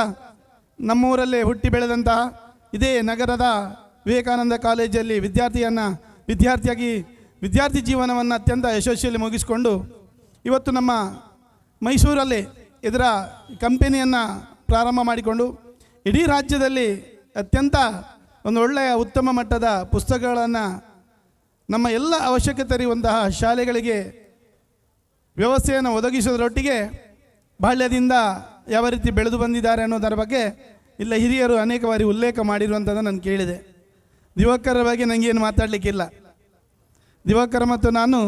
ನಮ್ಮೂರಲ್ಲೇ ಹುಟ್ಟಿ ಬೆಳೆದಂತಹ ಇದೇ ನಗರದ ವಿವೇಕಾನಂದ ಕಾಲೇಜಲ್ಲಿ ವಿದ್ಯಾರ್ಥಿಯಾಗಿ ವಿದ್ಯಾರ್ಥಿ ಜೀವನವನ್ನು ಅತ್ಯಂತ ಯಶಸ್ವಿಯಲ್ಲಿ ಮುಗಿಸಿಕೊಂಡು ಇವತ್ತು ನಮ್ಮ ಮೈಸೂರಲ್ಲಿ ಇದರ ಕಂಪನಿಯನ್ನು ಪ್ರಾರಂಭ ಮಾಡಿಕೊಂಡು ಇಡೀ ರಾಜ್ಯದಲ್ಲಿ ಅತ್ಯಂತ ಒಂದು ಒಳ್ಳೆಯ ಉತ್ತಮ ಮಟ್ಟದ ಪುಸ್ತಕಗಳನ್ನು ನಮ್ಮ ಎಲ್ಲ ಅವಶ್ಯಕತೆ ಇರುವಂತಹ ಶಾಲೆಗಳಿಗೆ ವ್ಯವಸ್ಥೆಯನ್ನು ಒದಗಿಸೋದರೊಟ್ಟಿಗೆ ಬಾಲ್ಯದಿಂದ ಯಾವ ರೀತಿ ಬೆಳೆದು ಬಂದಿದ್ದಾರೆ ಅನ್ನೋದರ ಬಗ್ಗೆ ಇಲ್ಲ ಹಿರಿಯರು ಅನೇಕ ಬಾರಿ ಉಲ್ಲೇಖ ಮಾಡಿರುವಂಥದ್ದು ನಾನು ಕೇಳಿದೆ. ದಿವಾಕರ ಬಗ್ಗೆ ನನಗೇನು ಮಾತಾಡಲಿಕ್ಕಿಲ್ಲ. ದಿವಾಕರ ಮತ್ತು ನಾನು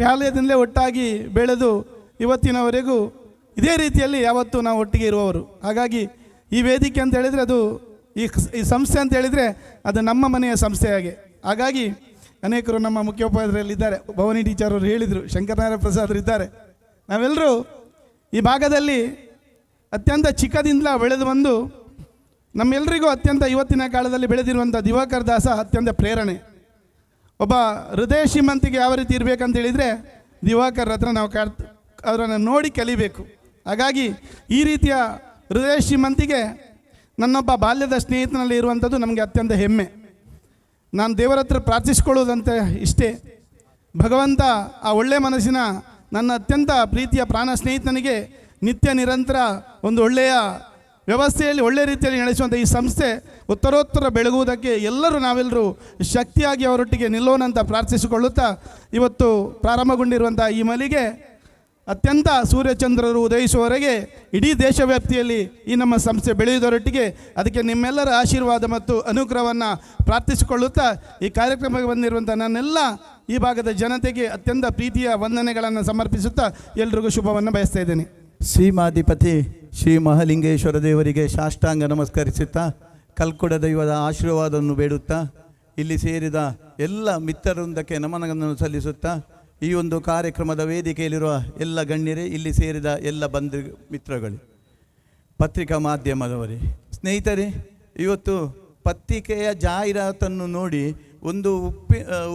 ಬಾಲ್ಯದಿಂದಲೇ ಒಟ್ಟಾಗಿ ಬೆಳೆದು ಇವತ್ತಿನವರೆಗೂ ಇದೇ ರೀತಿಯಲ್ಲಿ ಯಾವತ್ತೂ ನಾವು ಒಟ್ಟಿಗೆ ಇರುವವರು. ಹಾಗಾಗಿ ಈ ವೇದಿಕೆ ಅಂತ ಹೇಳಿದರೆ ಅದು ಈ ಸಂಸ್ಥೆ ಅಂತ ಹೇಳಿದರೆ ಅದು ನಮ್ಮ ಮನೆಯ ಸಂಸ್ಥೆಯಾಗೆ. ಹಾಗಾಗಿ ಅನೇಕರು ನಮ್ಮ ಮುಖ್ಯೋಪಾಧ್ಯಾಯರಲ್ಲಿದ್ದಾರೆ, ಭವಾನಿ ಟೀಚರ್ ಅವರು ಹೇಳಿದರು, ಶಂಕರನಾರಾಯಣ ಪ್ರಸಾದರು ಇದ್ದಾರೆ. ನಾವೆಲ್ಲರೂ ಈ ಭಾಗದಲ್ಲಿ ಅತ್ಯಂತ ಚಿಕ್ಕದಿಂದ ಬೆಳೆದು ಬಂದು ನಮ್ಮೆಲ್ಲರಿಗೂ ಅತ್ಯಂತ ಇವತ್ತಿನ ಕಾಲದಲ್ಲಿ ಬೆಳೆದಿರುವಂಥ ದಿವಾಕರ್ ದಾಸ ಅತ್ಯಂತ ಪ್ರೇರಣೆ. ಒಬ್ಬ ಹೃದಯ ಶ್ರೀಮಂತಿಗೆ ಯಾವ ರೀತಿ ಇರಬೇಕಂತ ಹೇಳಿದರೆ ದಿವಾಕರ್ ಹತ್ರ ನಾವು ಅವರನ್ನು ನೋಡಿ ಕಲಿಬೇಕು. ಹಾಗಾಗಿ ಈ ರೀತಿಯ ಹೃದಯ ಶ್ರೀಮಂತಿಗೆ ನನ್ನೊಬ್ಬ ಬಾಲ್ಯದ ಸ್ನೇಹಿತನಲ್ಲಿ ಇರುವಂಥದ್ದು ನಮಗೆ ಅತ್ಯಂತ ಹೆಮ್ಮೆ. ನಾನು ದೇವರ ಹತ್ರ ಪ್ರಾರ್ಥಿಸ್ಕೊಳ್ಳೋದಂತ ಇಷ್ಟೇ, ಭಗವಂತ ಆ ಒಳ್ಳೆಯ ಮನಸ್ಸಿನ ನನ್ನ ಅತ್ಯಂತ ಪ್ರೀತಿಯ ಪ್ರಾಣ ಸ್ನೇಹಿತನಿಗೆ ನಿತ್ಯ ನಿರಂತರ ಒಂದು ಒಳ್ಳೆಯ ವ್ಯವಸ್ಥೆಯಲ್ಲಿ ಒಳ್ಳೆ ರೀತಿಯಲ್ಲಿ ನಡೆಸುವಂಥ ಈ ಸಂಸ್ಥೆ ಉತ್ತರೋತ್ತರ ಬೆಳಗುವುದಕ್ಕೆ ನಾವೆಲ್ಲರೂ ಶಕ್ತಿಯಾಗಿ ಅವರೊಟ್ಟಿಗೆ ನಿಲ್ಲೋಣಂತ ಪ್ರಾರ್ಥಿಸಿಕೊಳ್ಳುತ್ತಾ, ಇವತ್ತು ಪ್ರಾರಂಭಗೊಂಡಿರುವಂಥ ಈ ಮಳಿಗೆ ಅತ್ಯಂತ ಸೂರ್ಯಚಂದ್ರರು ಉದಯಿಸುವವರೆಗೆ ಇಡೀ ದೇಶವ್ಯಾಪ್ತಿಯಲ್ಲಿ ಈ ನಮ್ಮ ಸಂಸ್ಥೆ ಬೆಳೆಯುವುದರೊಟ್ಟಿಗೆ ಅದಕ್ಕೆ ನಿಮ್ಮೆಲ್ಲರ ಆಶೀರ್ವಾದ ಮತ್ತು ಅನುಗ್ರಹವನ್ನು ಪ್ರಾರ್ಥಿಸಿಕೊಳ್ಳುತ್ತಾ, ಈ ಕಾರ್ಯಕ್ರಮಕ್ಕೆ ಬಂದಿರುವಂಥ ನನ್ನೆಲ್ಲ ಈ ಭಾಗದ ಜನತೆಗೆ ಅತ್ಯಂತ ಪ್ರೀತಿಯ ವಂದನೆಗಳನ್ನು ಸಮರ್ಪಿಸುತ್ತಾ ಎಲ್ರಿಗೂ ಶುಭವನ್ನು ಬಯಸ್ತಾ ಇದ್ದೇನೆ. ಶ್ರೀಮಾಧಿಪತಿ ಶ್ರೀ ಮಹಾಲಿಂಗೇಶ್ವರ ದೇವರಿಗೆ ಸಾಷ್ಟಾಂಗ ನಮಸ್ಕರಿಸುತ್ತಾ, ಕಲ್ಕುಡ ದೈವದ ಆಶೀರ್ವಾದವನ್ನು ಬೇಡುತ್ತಾ, ಇಲ್ಲಿ ಸೇರಿದ ಎಲ್ಲ ಮಿತ್ರವೃಂದಕ್ಕೆ ನಮನವನ್ನು ಸಲ್ಲಿಸುತ್ತಾ, ಈ ಒಂದು ಕಾರ್ಯಕ್ರಮದ ವೇದಿಕೆಯಲ್ಲಿರುವ ಎಲ್ಲ ಗಣ್ಯರೇ, ಇಲ್ಲಿ ಸೇರಿದ ಎಲ್ಲ ಬಂಧು ಮಿತ್ರಗಳು, ಪತ್ರಿಕಾ ಮಾಧ್ಯಮದವರೇ, ಸ್ನೇಹಿತರೆ, ಇವತ್ತು ಪತ್ರಿಕೆಯ ಜಾಹೀರಾತನ್ನು ನೋಡಿ ಒಂದು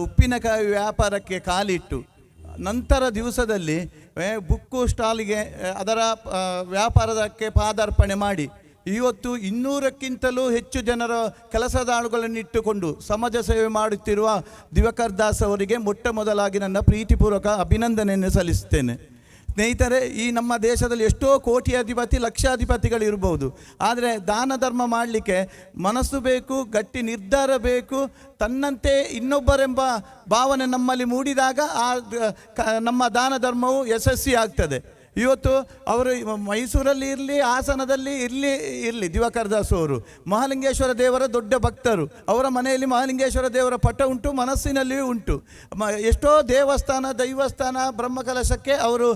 ಉಪ್ಪಿನಕಾಯಿ ವ್ಯಾಪಾರಕ್ಕೆ ಕಾಲಿಟ್ಟು ನಂತರ ದಿವಸದಲ್ಲಿ ಬುಕ್ಕು ಸ್ಟಾಲಿಗೆ ಅದರ ವ್ಯಾಪಾರಕ್ಕೆ ಪಾದಾರ್ಪಣೆ ಮಾಡಿ ಇವತ್ತು 200ಕ್ಕಿಂತಲೂ ಹೆಚ್ಚು ಜನರ ಕೆಲಸದಾಳುಗಳನ್ನಿಟ್ಟುಕೊಂಡು ಸಮಾಜ ಸೇವೆ ಮಾಡುತ್ತಿರುವ ದಿವಾಕರ್ ದಾಸ್ ಅವರಿಗೆ ಮೊಟ್ಟ ಮೊದಲಾಗಿ ನನ್ನ ಪ್ರೀತಿಪೂರ್ವಕ ಅಭಿನಂದನೆಯನ್ನು ಸಲ್ಲಿಸುತ್ತೇನೆ. ಸ್ನೇಹಿತರೆ, ಈ ನಮ್ಮ ದೇಶದಲ್ಲಿ ಎಷ್ಟೋ ಕೋಟ್ಯಾಧಿಪತಿ ಲಕ್ಷಾಧಿಪತಿಗಳಿರ್ಬೋದು, ಆದರೆ ದಾನ ಧರ್ಮ ಮಾಡಲಿಕ್ಕೆ ಮನಸ್ಸು ಬೇಕು, ಗಟ್ಟಿ ನಿರ್ಧಾರ ಬೇಕು, ತನ್ನಂತೆ ಇನ್ನೊಬ್ಬರೆಂಬ ಭಾವನೆ ನಮ್ಮಲ್ಲಿ ಮೂಡಿದಾಗ ನಮ್ಮ ದಾನ ಧರ್ಮವು ಯಶಸ್ವಿ ಆಗ್ತದೆ. ಇವತ್ತು ಅವರು ಮೈಸೂರಲ್ಲಿ ಇರಲಿ, ಹಾಸನದಲ್ಲಿ ಇರಲಿ ದಿವಾಕರ್ ದಾಸ್ ಅವರು ಮಹಾಲಿಂಗೇಶ್ವರ ದೇವರ ದೊಡ್ಡ ಭಕ್ತರು. ಅವರ ಮನೆಯಲ್ಲಿ ಮಹಾಲಿಂಗೇಶ್ವರ ದೇವರ ಪಟ ಉಂಟು, ಮನಸ್ಸಿನಲ್ಲಿಯೂ ಉಂಟು. ಎಷ್ಟೋ ದೈವಸ್ಥಾನ ಬ್ರಹ್ಮಕಲಶಕ್ಕೆ ಅವರು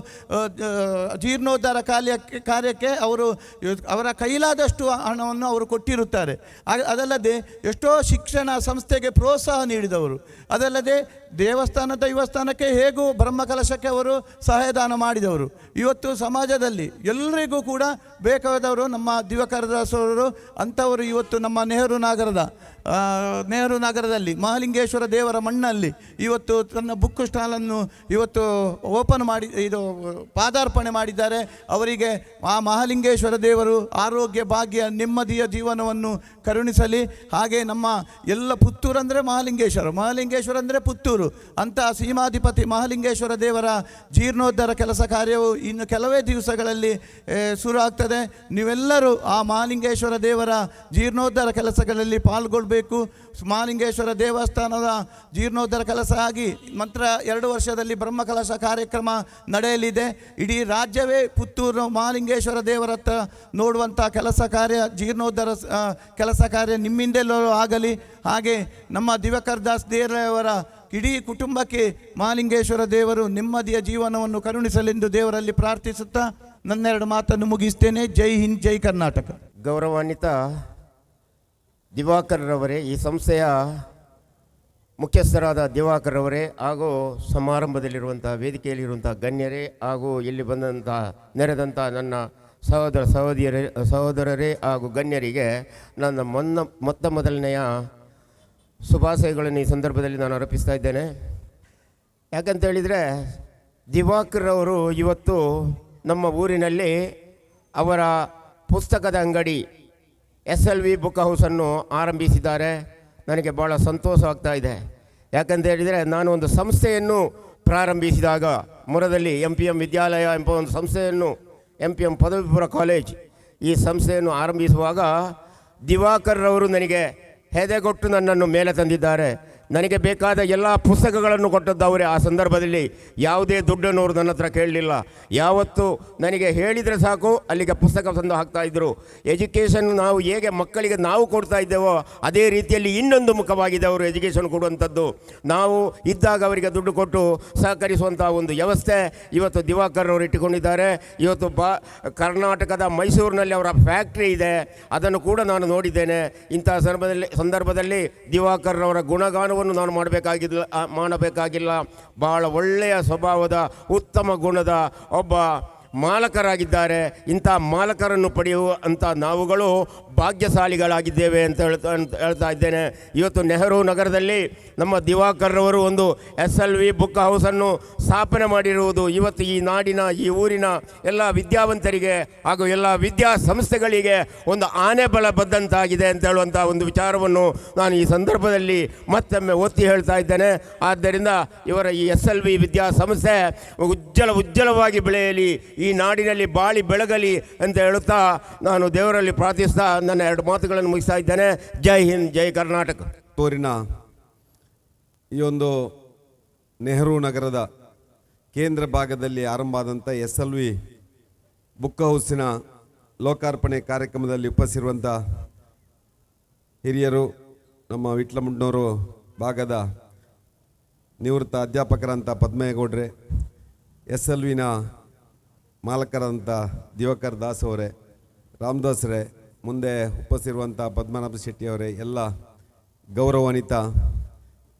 ಜೀರ್ಣೋದ್ಧಾರ ಕಾರ್ಯಕ್ಕೆ ಅವರು ಅವರ ಕೈಲಾದಷ್ಟು ಹಣವನ್ನು ಅವರು ಕೊಟ್ಟಿರುತ್ತಾರೆ. ಅದಲ್ಲದೆ ಎಷ್ಟೋ ಶಿಕ್ಷಣ ಸಂಸ್ಥೆಗೆ ಪ್ರೋತ್ಸಾಹ ನೀಡಿದವರು. ಅದಲ್ಲದೆ ದೈವಸ್ಥಾನಕ್ಕೆ ಹೇಗೂ ಬ್ರಹ್ಮಕಲಶಕ್ಕೆ ಅವರು ಸಹಾಯದಾನ ಮಾಡಿದವರು. ಇವತ್ತು ಸಮಾಜದಲ್ಲಿ ಎಲ್ಲರಿಗೂ ಕೂಡ ಬೇಕಾದವರು ನಮ್ಮ ದಿವಾಕರ್ ದಾಸ್ ಅವರು. ಅಂಥವರು ಇವತ್ತು ನಮ್ಮ ನೆಹರು ನಗರದಲ್ಲಿ ಮಹಾಲಿಂಗೇಶ್ವರ ದೇವರ ಮಣ್ಣಲ್ಲಿ ಇವತ್ತು ತನ್ನ ಬುಕ್ ಸ್ಟಾಲನ್ನು ಇವತ್ತು ಓಪನ್ ಮಾಡಿ ಪಾದಾರ್ಪಣೆ ಮಾಡಿದ್ದಾರೆ. ಅವರಿಗೆ ಆ ಮಹಾಲಿಂಗೇಶ್ವರ ದೇವರು ಆರೋಗ್ಯ, ಭಾಗ್ಯ, ನೆಮ್ಮದಿಯ ಜೀವನವನ್ನು ಕರುಣಿಸಲಿ. ಹಾಗೆ ನಮ್ಮ ಎಲ್ಲ ಪುತ್ತೂರು ಅಂದರೆ ಮಹಾಲಿಂಗೇಶ್ವರ ಅಂದರೆ ಪುತ್ತೂರು ಅಂತ ಸೀಮಾಧಿಪತಿ ಮಹಾಲಿಂಗೇಶ್ವರ ದೇವರ ಜೀರ್ಣೋದ್ಧಾರ ಕೆಲಸ ಕಾರ್ಯವು ಇನ್ನು ಕೆಲವೇ ದಿವಸಗಳಲ್ಲಿ ಶುರು ಆಗ್ತದೆ. ನೀವೆಲ್ಲರೂ ಆ ಮಹಾಲಿಂಗೇಶ್ವರ ದೇವರ ಜೀರ್ಣೋದ್ಧಾರ ಕೆಲಸಗಳಲ್ಲಿ ಪಾಲ್ಗೊಳ್ಬೇಕು. ಮಹಾಲಿಂಗೇಶ್ವರ ದೇವಸ್ಥಾನದ ಜೀರ್ಣೋದ್ಧಾರ ಕೆಲಸ ಆಗಿ ನಂತರ 2 ವರ್ಷದಲ್ಲಿ ಬ್ರಹ್ಮಕಲಶ ಕಾರ್ಯಕ್ರಮ ನಡೆಯಲಿದೆ. ಇಡೀ ರಾಜ್ಯವೇ ಪುತ್ತೂರು ಮಹಾಲಿಂಗೇಶ್ವರ ದೇವರತ್ತ ನೋಡುವಂಥ ಕೆಲಸ ಕಾರ್ಯ, ಜೀರ್ಣೋದ್ಧಾರ ಕೆಲಸ ಕಾರ್ಯ ನಿಮ್ಮಿಂದೆಲ್ಲೂ ಆಗಲಿ. ಹಾಗೆ ನಮ್ಮ ದಿವಾಕರ್ ದಾಸ್ ದೇವರ ಇಡೀ ಕುಟುಂಬಕ್ಕೆ ಮಹಾಲಿಂಗೇಶ್ವರ ದೇವರು ನೆಮ್ಮದಿಯ ಜೀವನವನ್ನು ಕರುಣಿಸಲೆಂದು ದೇವರಲ್ಲಿ ಪ್ರಾರ್ಥಿಸುತ್ತಾ ನನ್ನೆರಡು ಮಾತನ್ನು ಮುಗಿಸ್ತೇನೆ. ಜೈ ಹಿಂದ್, ಜೈ ಕರ್ನಾಟಕ. ಗೌರವಾನ್ವಿತ ದಿವಾಕರ್ ರವರೇ, ಈ ಸಂಸ್ಥೆಯ ಮುಖ್ಯಸ್ಥರಾದ ದಿವಾಕರ್ ರವರೇ, ಹಾಗೂ ಸಮಾರಂಭದಲ್ಲಿರುವಂಥ ವೇದಿಕೆಯಲ್ಲಿರುವಂಥ ಗಣ್ಯರೇ, ಹಾಗೂ ಇಲ್ಲಿ ನೆರೆದಂಥ ನನ್ನ ಸಹೋದರರೇ ಹಾಗೂ ಗಣ್ಯರಿಗೆ ನನ್ನ ಮೊದಲನೆಯ ಶುಭಾಶಯಗಳನ್ನು ಈ ಸಂದರ್ಭದಲ್ಲಿ ನಾನು ಅರ್ಪಿಸ್ತಾ ಇದ್ದೇನೆ. ಯಾಕಂತೇಳಿದರೆ ದಿವಾಕರ್ ಅವರು ಇವತ್ತು ನಮ್ಮ ಊರಿನಲ್ಲಿ ಅವರ ಪುಸ್ತಕದ ಅಂಗಡಿ SLV ಬುಕ್ ಹೌಸನ್ನು ಆರಂಭಿಸಿದ್ದಾರೆ. ನನಗೆ ಭಾಳ ಸಂತೋಷವಾಗ್ತಾ ಇದೆ. ಯಾಕಂತೇಳಿದರೆ ನಾನು ಒಂದು ಸಂಸ್ಥೆಯನ್ನು ಪ್ರಾರಂಭಿಸಿದಾಗ ಮುರದಲ್ಲಿ MPM ವಿದ್ಯಾಲಯ ಎಂಬ ಒಂದು ಸಂಸ್ಥೆಯನ್ನು, MPM ಪದವಿ ಪೂರ್ವ ಕಾಲೇಜ್, ಈ ಸಂಸ್ಥೆಯನ್ನು ಆರಂಭಿಸುವಾಗ ದಿವಾಕರ್ ಅವರು ನನಗೆ ಹೆದೆಗೊಟ್ಟು ನನ್ನನ್ನು ಮೇಲೆ ತಂದಿದ್ದಾರೆ. ನನಗೆ ಬೇಕಾದ ಎಲ್ಲ ಪುಸ್ತಕಗಳನ್ನು ಕೊಟ್ಟದ್ದು ಅವರೇ. ಆ ಸಂದರ್ಭದಲ್ಲಿ ಯಾವುದೇ ದುಡ್ಡನ್ನು ಅವರು ನನ್ನ ಹತ್ರ ಕೇಳಲಿಲ್ಲ. ಯಾವತ್ತು ನನಗೆ ಹೇಳಿದರೆ ಸಾಕು ಅಲ್ಲಿಗೆ ಪುಸ್ತಕ ತಂದು ಹಾಕ್ತಾಯಿದ್ರು. ಎಜುಕೇಷನ್ ನಾವು ಹೇಗೆ ಮಕ್ಕಳಿಗೆ ನಾವು ಕೊಡ್ತಾ ಇದ್ದೇವೋ ಅದೇ ರೀತಿಯಲ್ಲಿ ಇನ್ನೊಂದು ಮುಖವಾಗಿದೆ ಅವರು ಎಜುಕೇಷನ್ ಕೊಡುವಂಥದ್ದು. ನಾವು ಇದ್ದಾಗ ಅವರಿಗೆ ದುಡ್ಡು ಕೊಟ್ಟು ಸಹಕರಿಸುವಂಥ ಒಂದು ವ್ಯವಸ್ಥೆ ಇವತ್ತು ದಿವಾಕರ್ ಅವರು ಇಟ್ಟುಕೊಂಡಿದ್ದಾರೆ. ಇವತ್ತು ಕರ್ನಾಟಕದ ಮೈಸೂರಿನಲ್ಲಿ ಅವರ ಫ್ಯಾಕ್ಟ್ರಿ ಇದೆ, ಅದನ್ನು ಕೂಡ ನಾನು ನೋಡಿದ್ದೇನೆ. ಇಂತಹ ಸಂದರ್ಭದಲ್ಲಿ ದಿವಾಕರ್ ಅವರ ಗುಣಗಾನವನ್ನು ನಾನು ಮಾಡಬೇಕಾಗಿಲ್ಲ. ಬಹಳ ಒಳ್ಳೆಯ ಸ್ವಭಾವದ ಉತ್ತಮ ಗುಣದ ಒಬ್ಬ ಮಾಲಕರಾಗಿದ್ದಾರೆ. ಇಂಥ ಮಾಲಕರನ್ನು ಪಡೆಯುವಂಥ ನಾವುಗಳು ಭಾಗ್ಯಶಾಲಿಗಳಾಗಿದ್ದೇವೆ ಅಂತ ಹೇಳ್ತಾ ಇದ್ದೇನೆ. ಇವತ್ತು ನೆಹರು ನಗರದಲ್ಲಿ ನಮ್ಮ ದಿವಾಕರ್ ಅವರು ಒಂದು SLV ಬುಕ್ ಹೌಸನ್ನು ಸ್ಥಾಪನೆ ಮಾಡಿರುವುದು ಇವತ್ತು ಈ ನಾಡಿನ, ಈ ಊರಿನ ಎಲ್ಲ ವಿದ್ಯಾವಂತರಿಗೆ ಹಾಗೂ ಎಲ್ಲ ವಿದ್ಯಾಸಂಸ್ಥೆಗಳಿಗೆ ಒಂದು ಆನೆ ಬಲ ಬದ್ದಂತಾಗಿದೆ ಅಂತ ಹೇಳುವಂಥ ಒಂದು ವಿಚಾರವನ್ನು ನಾನು ಈ ಸಂದರ್ಭದಲ್ಲಿ ಮತ್ತೊಮ್ಮೆ ಒತ್ತಿ ಹೇಳ್ತಾ ಇದ್ದೇನೆ. ಆದ್ದರಿಂದ ಇವರ ಈ SLV ವಿದ್ಯಾಸಂಸ್ಥೆ ಉಜ್ವಲವಾಗಿ ಬೆಳೆಯಲಿ. ಈ ನಾಡಿನಲ್ಲಿ ಬಾಳಿ ಬೆಳಗಲಿ ಅಂತ ಹೇಳುತ್ತಾ ನಾನು ದೇವರಲ್ಲಿ ಪ್ರಾರ್ಥಿಸ್ತಾ ನನ್ನ 2 ಮಾತುಗಳನ್ನು ಮುಗಿಸ್ತಾ ಇದ್ದೇನೆ. ಜೈ ಹಿಂದ್, ಜೈ ಕರ್ನಾಟಕ. ಪುತ್ತೂರಿನ ಈ ಒಂದು ನೆಹರು ನಗರದ ಕೇಂದ್ರ ಭಾಗದಲ್ಲಿ ಆರಂಭ ಆದಂಥ SLV ಬುಕ್ ಹೌಸಿನ ಲೋಕಾರ್ಪಣೆ ಕಾರ್ಯಕ್ರಮದಲ್ಲಿ ಉಪಸ್ಥಿರುವಂಥ ಹಿರಿಯರು, ನಮ್ಮ ವಿಟ್ಲಮುಂಡನೂರು ಭಾಗದ ನಿವೃತ್ತ ಅಧ್ಯಾಪಕರಂಥ ಪದ್ಮೇಗೌಡ್ರೆ, SLVನ ಮಾಲಕರಂಥ ದಿವಾಕರ್ ದಾಸ್ ಅವರೇ, ರಾಮದಾಸ್ರೇ, ಮುಂದೆ ಉಪಸ್ಥಿರುವಂಥ ಪದ್ಮನಾಭ ಶೆಟ್ಟಿಯವರೇ, ಎಲ್ಲ ಗೌರವಾನ್ವಿತ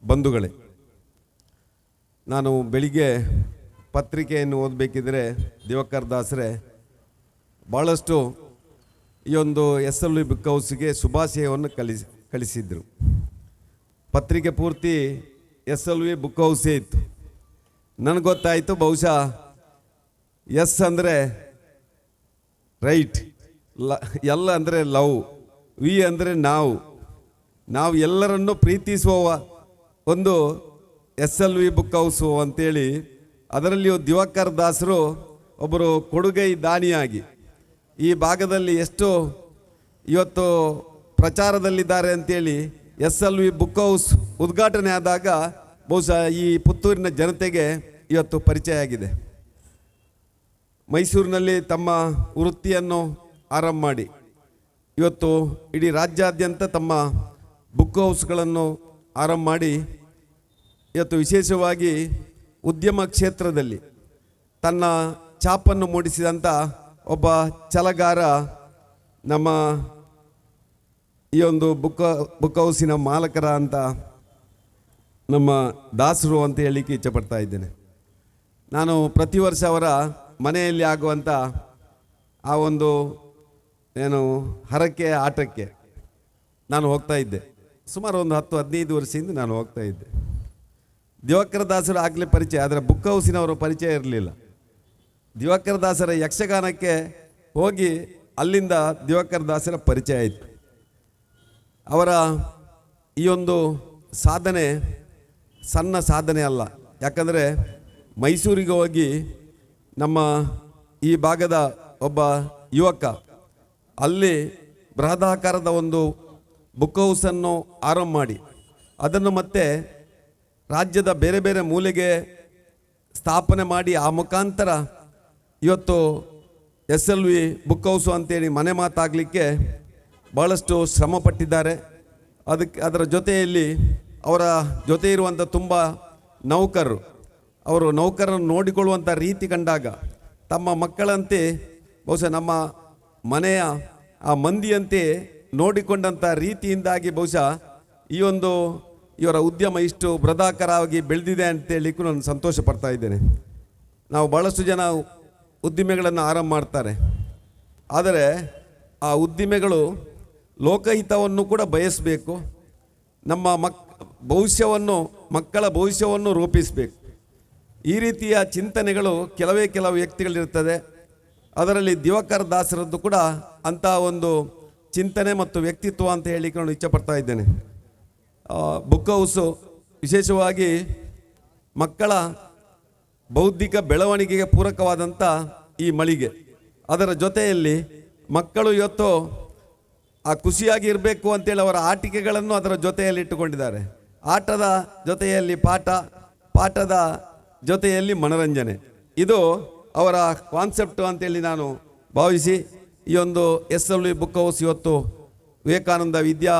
ಬಂಧುಗಳೇ, ನಾನು ಬೆಳಿಗ್ಗೆ ಪತ್ರಿಕೆಯನ್ನು ಓದಬೇಕಿದ್ರೆ ದಿವಾಕರ್ ದಾಸರೇ ಭಾಳಷ್ಟು ಈ ಒಂದು SLV ಬುಕ್ ಹೌಸ್ಗೆ ಶುಭಾಶಯವನ್ನು ಕಳಿಸಿದ್ರು. ಪತ್ರಿಕೆ ಪೂರ್ತಿ SLV ಬುಕ್ ಹೌಸೇ ಇತ್ತು. ನನಗೆ ಗೊತ್ತಾಯಿತು ಬಹುಶಃ ಎಸ್ ಅಂದರೆ ರೈಟ್, ಎಲ್ಲ ಅಂದರೆ ಲವ್, ವಿ ಅಂದರೆ ನಾವು ಎಲ್ಲರನ್ನು ಪ್ರೀತಿಸುವ ಒಂದು SLV ಬುಕ್ ಹೌಸು ಅಂತೇಳಿ, ಅದರಲ್ಲಿಯೂ ದಿವಾಕರ್ ದಾಸರು ಒಬ್ಬರು ಕೊಡುಗೈ ದಾನಿಯಾಗಿ ಈ ಭಾಗದಲ್ಲಿ ಎಷ್ಟು ಇವತ್ತು ಪ್ರಚಾರದಲ್ಲಿದ್ದಾರೆ ಅಂತೇಳಿ SLV ಬುಕ್ ಹೌಸ್ ಉದ್ಘಾಟನೆ ಆದಾಗ ಬಹುಶಃ ಈ ಪುತ್ತೂರಿನ ಜನತೆಗೆ ಇವತ್ತು ಪರಿಚಯ ಆಗಿದೆ. ಮೈಸೂರಿನಲ್ಲಿ ತಮ್ಮ ವೃತ್ತಿಯನ್ನು ಆರಂಭ ಮಾಡಿ ಇವತ್ತು ಇಡೀ ರಾಜ್ಯಾದ್ಯಂತ ತಮ್ಮ ಬುಕ್ ಹೌಸ್ಗಳನ್ನು ಆರಂಭ ಮಾಡಿ ಇವತ್ತು ವಿಶೇಷವಾಗಿ ಉದ್ಯಮ ಕ್ಷೇತ್ರದಲ್ಲಿ ತನ್ನ ಛಾಪನ್ನು ಮೂಡಿಸಿದಂಥ ಒಬ್ಬ ಛಲಗಾರ ನಮ್ಮ ಈ ಒಂದು ಬುಕ್ ಹೌಸಿನ ಮಾಲಕರ ಅಂತ ನಮ್ಮ ದಾಸರು ಅಂತ ಹೇಳಲಿಕ್ಕೆ ಇಚ್ಛೆಪಡ್ತಾ ಇದ್ದೇನೆ. ನಾನು ಪ್ರತಿ ವರ್ಷ ಅವರ ಮನೆಯಲ್ಲಿ ಆಗುವಂಥ ಆ ಒಂದು ಹರಕೆ ಆಟಕ್ಕೆ ನಾನು ಹೋಗ್ತಾ ಇದ್ದೆ. ಸುಮಾರು ಒಂದು 10-15 ವರ್ಷದಿಂದ ನಾನು ಹೋಗ್ತಾ ಇದ್ದೆ. ದಿವಾಕರ ದಾಸರು ಆಗಲೇ ಪರಿಚಯ, ಆದರೆ ಬುಕ್ ಹೌಸಿನವರು ಪರಿಚಯ ಇರಲಿಲ್ಲ. ದಿವಾಕರ ದಾಸರ ಯಕ್ಷಗಾನಕ್ಕೆ ಹೋಗಿ ಅಲ್ಲಿಂದ ದಿವಾಕರ ದಾಸರ ಪರಿಚಯ ಆಯಿತು. ಅವರ ಈ ಒಂದು ಸಾಧನೆ ಸಣ್ಣ ಸಾಧನೆ ಅಲ್ಲ. ಯಾಕಂದರೆ ಮೈಸೂರಿಗೆ ಹೋಗಿ ನಮ್ಮ ಈ ಭಾಗದ ಒಬ್ಬ ಯುವಕ ಅಲ್ಲಿ ಬೃಹದಾಕಾರದ ಒಂದು ಬುಕ್ ಹೌಸನ್ನು ಆರಂಭ ಮಾಡಿ ಅದನ್ನು ಮತ್ತೆ ರಾಜ್ಯದ ಬೇರೆ ಬೇರೆ ಮೂಲೆಗೆ ಸ್ಥಾಪನೆ ಮಾಡಿ ಆ ಮುಖಾಂತರ ಇವತ್ತು SLV ಬುಕ್ ಹೌಸು ಅಂತೇಳಿ ಮನೆ ಮಾತಾಗಲಿಕ್ಕೆ ಭಾಳಷ್ಟು ಶ್ರಮ ಪಟ್ಟಿದ್ದಾರೆ. ಅದರ ಜೊತೆಯಲ್ಲಿ ಅವರ ಜೊತೆ ಇರುವಂಥ ತುಂಬ ನೌಕರರು, ಅವರು ನೌಕರರನ್ನು ನೋಡಿಕೊಳ್ಳುವಂಥ ರೀತಿ ಕಂಡಾಗ ತಮ್ಮ ಮಕ್ಕಳಂತೆ ಬಹುಶಃ ನಮ್ಮ ಮನೆಯ ಆ ಮಂದಿಯಂತೆ ನೋಡಿಕೊಂಡಂಥ ರೀತಿಯಿಂದಾಗಿ ಬಹುಶಃ ಈ ಒಂದು ಇವರ ಉದ್ಯಮ ಇಷ್ಟು ಬೃಹದಾಕಾರವಾಗಿ ಬೆಳೆದಿದೆ ಅಂತೇಳಲಿಕ್ಕೂ ನಾನು ಸಂತೋಷ ಪಡ್ತಾ ಇದ್ದೇನೆ. ನಾವು ಭಾಳಷ್ಟು ಜನ ಉದ್ದಿಮೆಗಳನ್ನು ಆರಂಭ ಮಾಡ್ತಾರೆ, ಆದರೆ ಆ ಉದ್ದಿಮೆಗಳು ಲೋಕಹಿತವನ್ನು ಕೂಡ ಬಯಸಬೇಕು, ನಮ್ಮ ಮಕ್ಕಳ ಭವಿಷ್ಯವನ್ನು ರೂಪಿಸಬೇಕು. ಈ ರೀತಿಯ ಚಿಂತನೆಗಳು ಕೆಲವು ವ್ಯಕ್ತಿಗಳಿರ್ತದೆ. ಅದರಲ್ಲಿ ದಿವಾಕರ್ ದಾಸರದ್ದು ಕೂಡ ಅಂಥ ಒಂದು ಚಿಂತನೆ ಮತ್ತು ವ್ಯಕ್ತಿತ್ವ ಅಂತ ಹೇಳಲಿಕ್ಕೆ ನಾನು ಇಚ್ಛೆಪಡ್ತಾ ಇದ್ದೇನೆ. ಬುಕ್ ಹೌಸು ವಿಶೇಷವಾಗಿ ಮಕ್ಕಳ ಬೌದ್ಧಿಕ ಬೆಳವಣಿಗೆಗೆ ಪೂರಕವಾದಂಥ ಈ ಮಳಿಗೆ. ಅದರ ಜೊತೆಯಲ್ಲಿ ಮಕ್ಕಳು ಇವತ್ತು ಆ ಖುಷಿಯಾಗಿ ಇರಬೇಕು ಅಂತೇಳಿ ಅವರ ಆಟಿಕೆಗಳನ್ನು ಅದರ ಜೊತೆಯಲ್ಲಿ ಇಟ್ಟುಕೊಂಡಿದ್ದಾರೆ. ಆಟದ ಜೊತೆಯಲ್ಲಿ ಪಾಠದ ಜೊತೆಯಲ್ಲಿ ಮನೋರಂಜನೆ, ಇದು ಅವರ ಕಾನ್ಸೆಪ್ಟು ಅಂತೇಳಿ ನಾನು ಭಾವಿಸಿ ಈ ಒಂದು SLV ಬುಕ್ ಹೌಸ್ ಇವತ್ತು ವಿವೇಕಾನಂದ ವಿದ್ಯಾ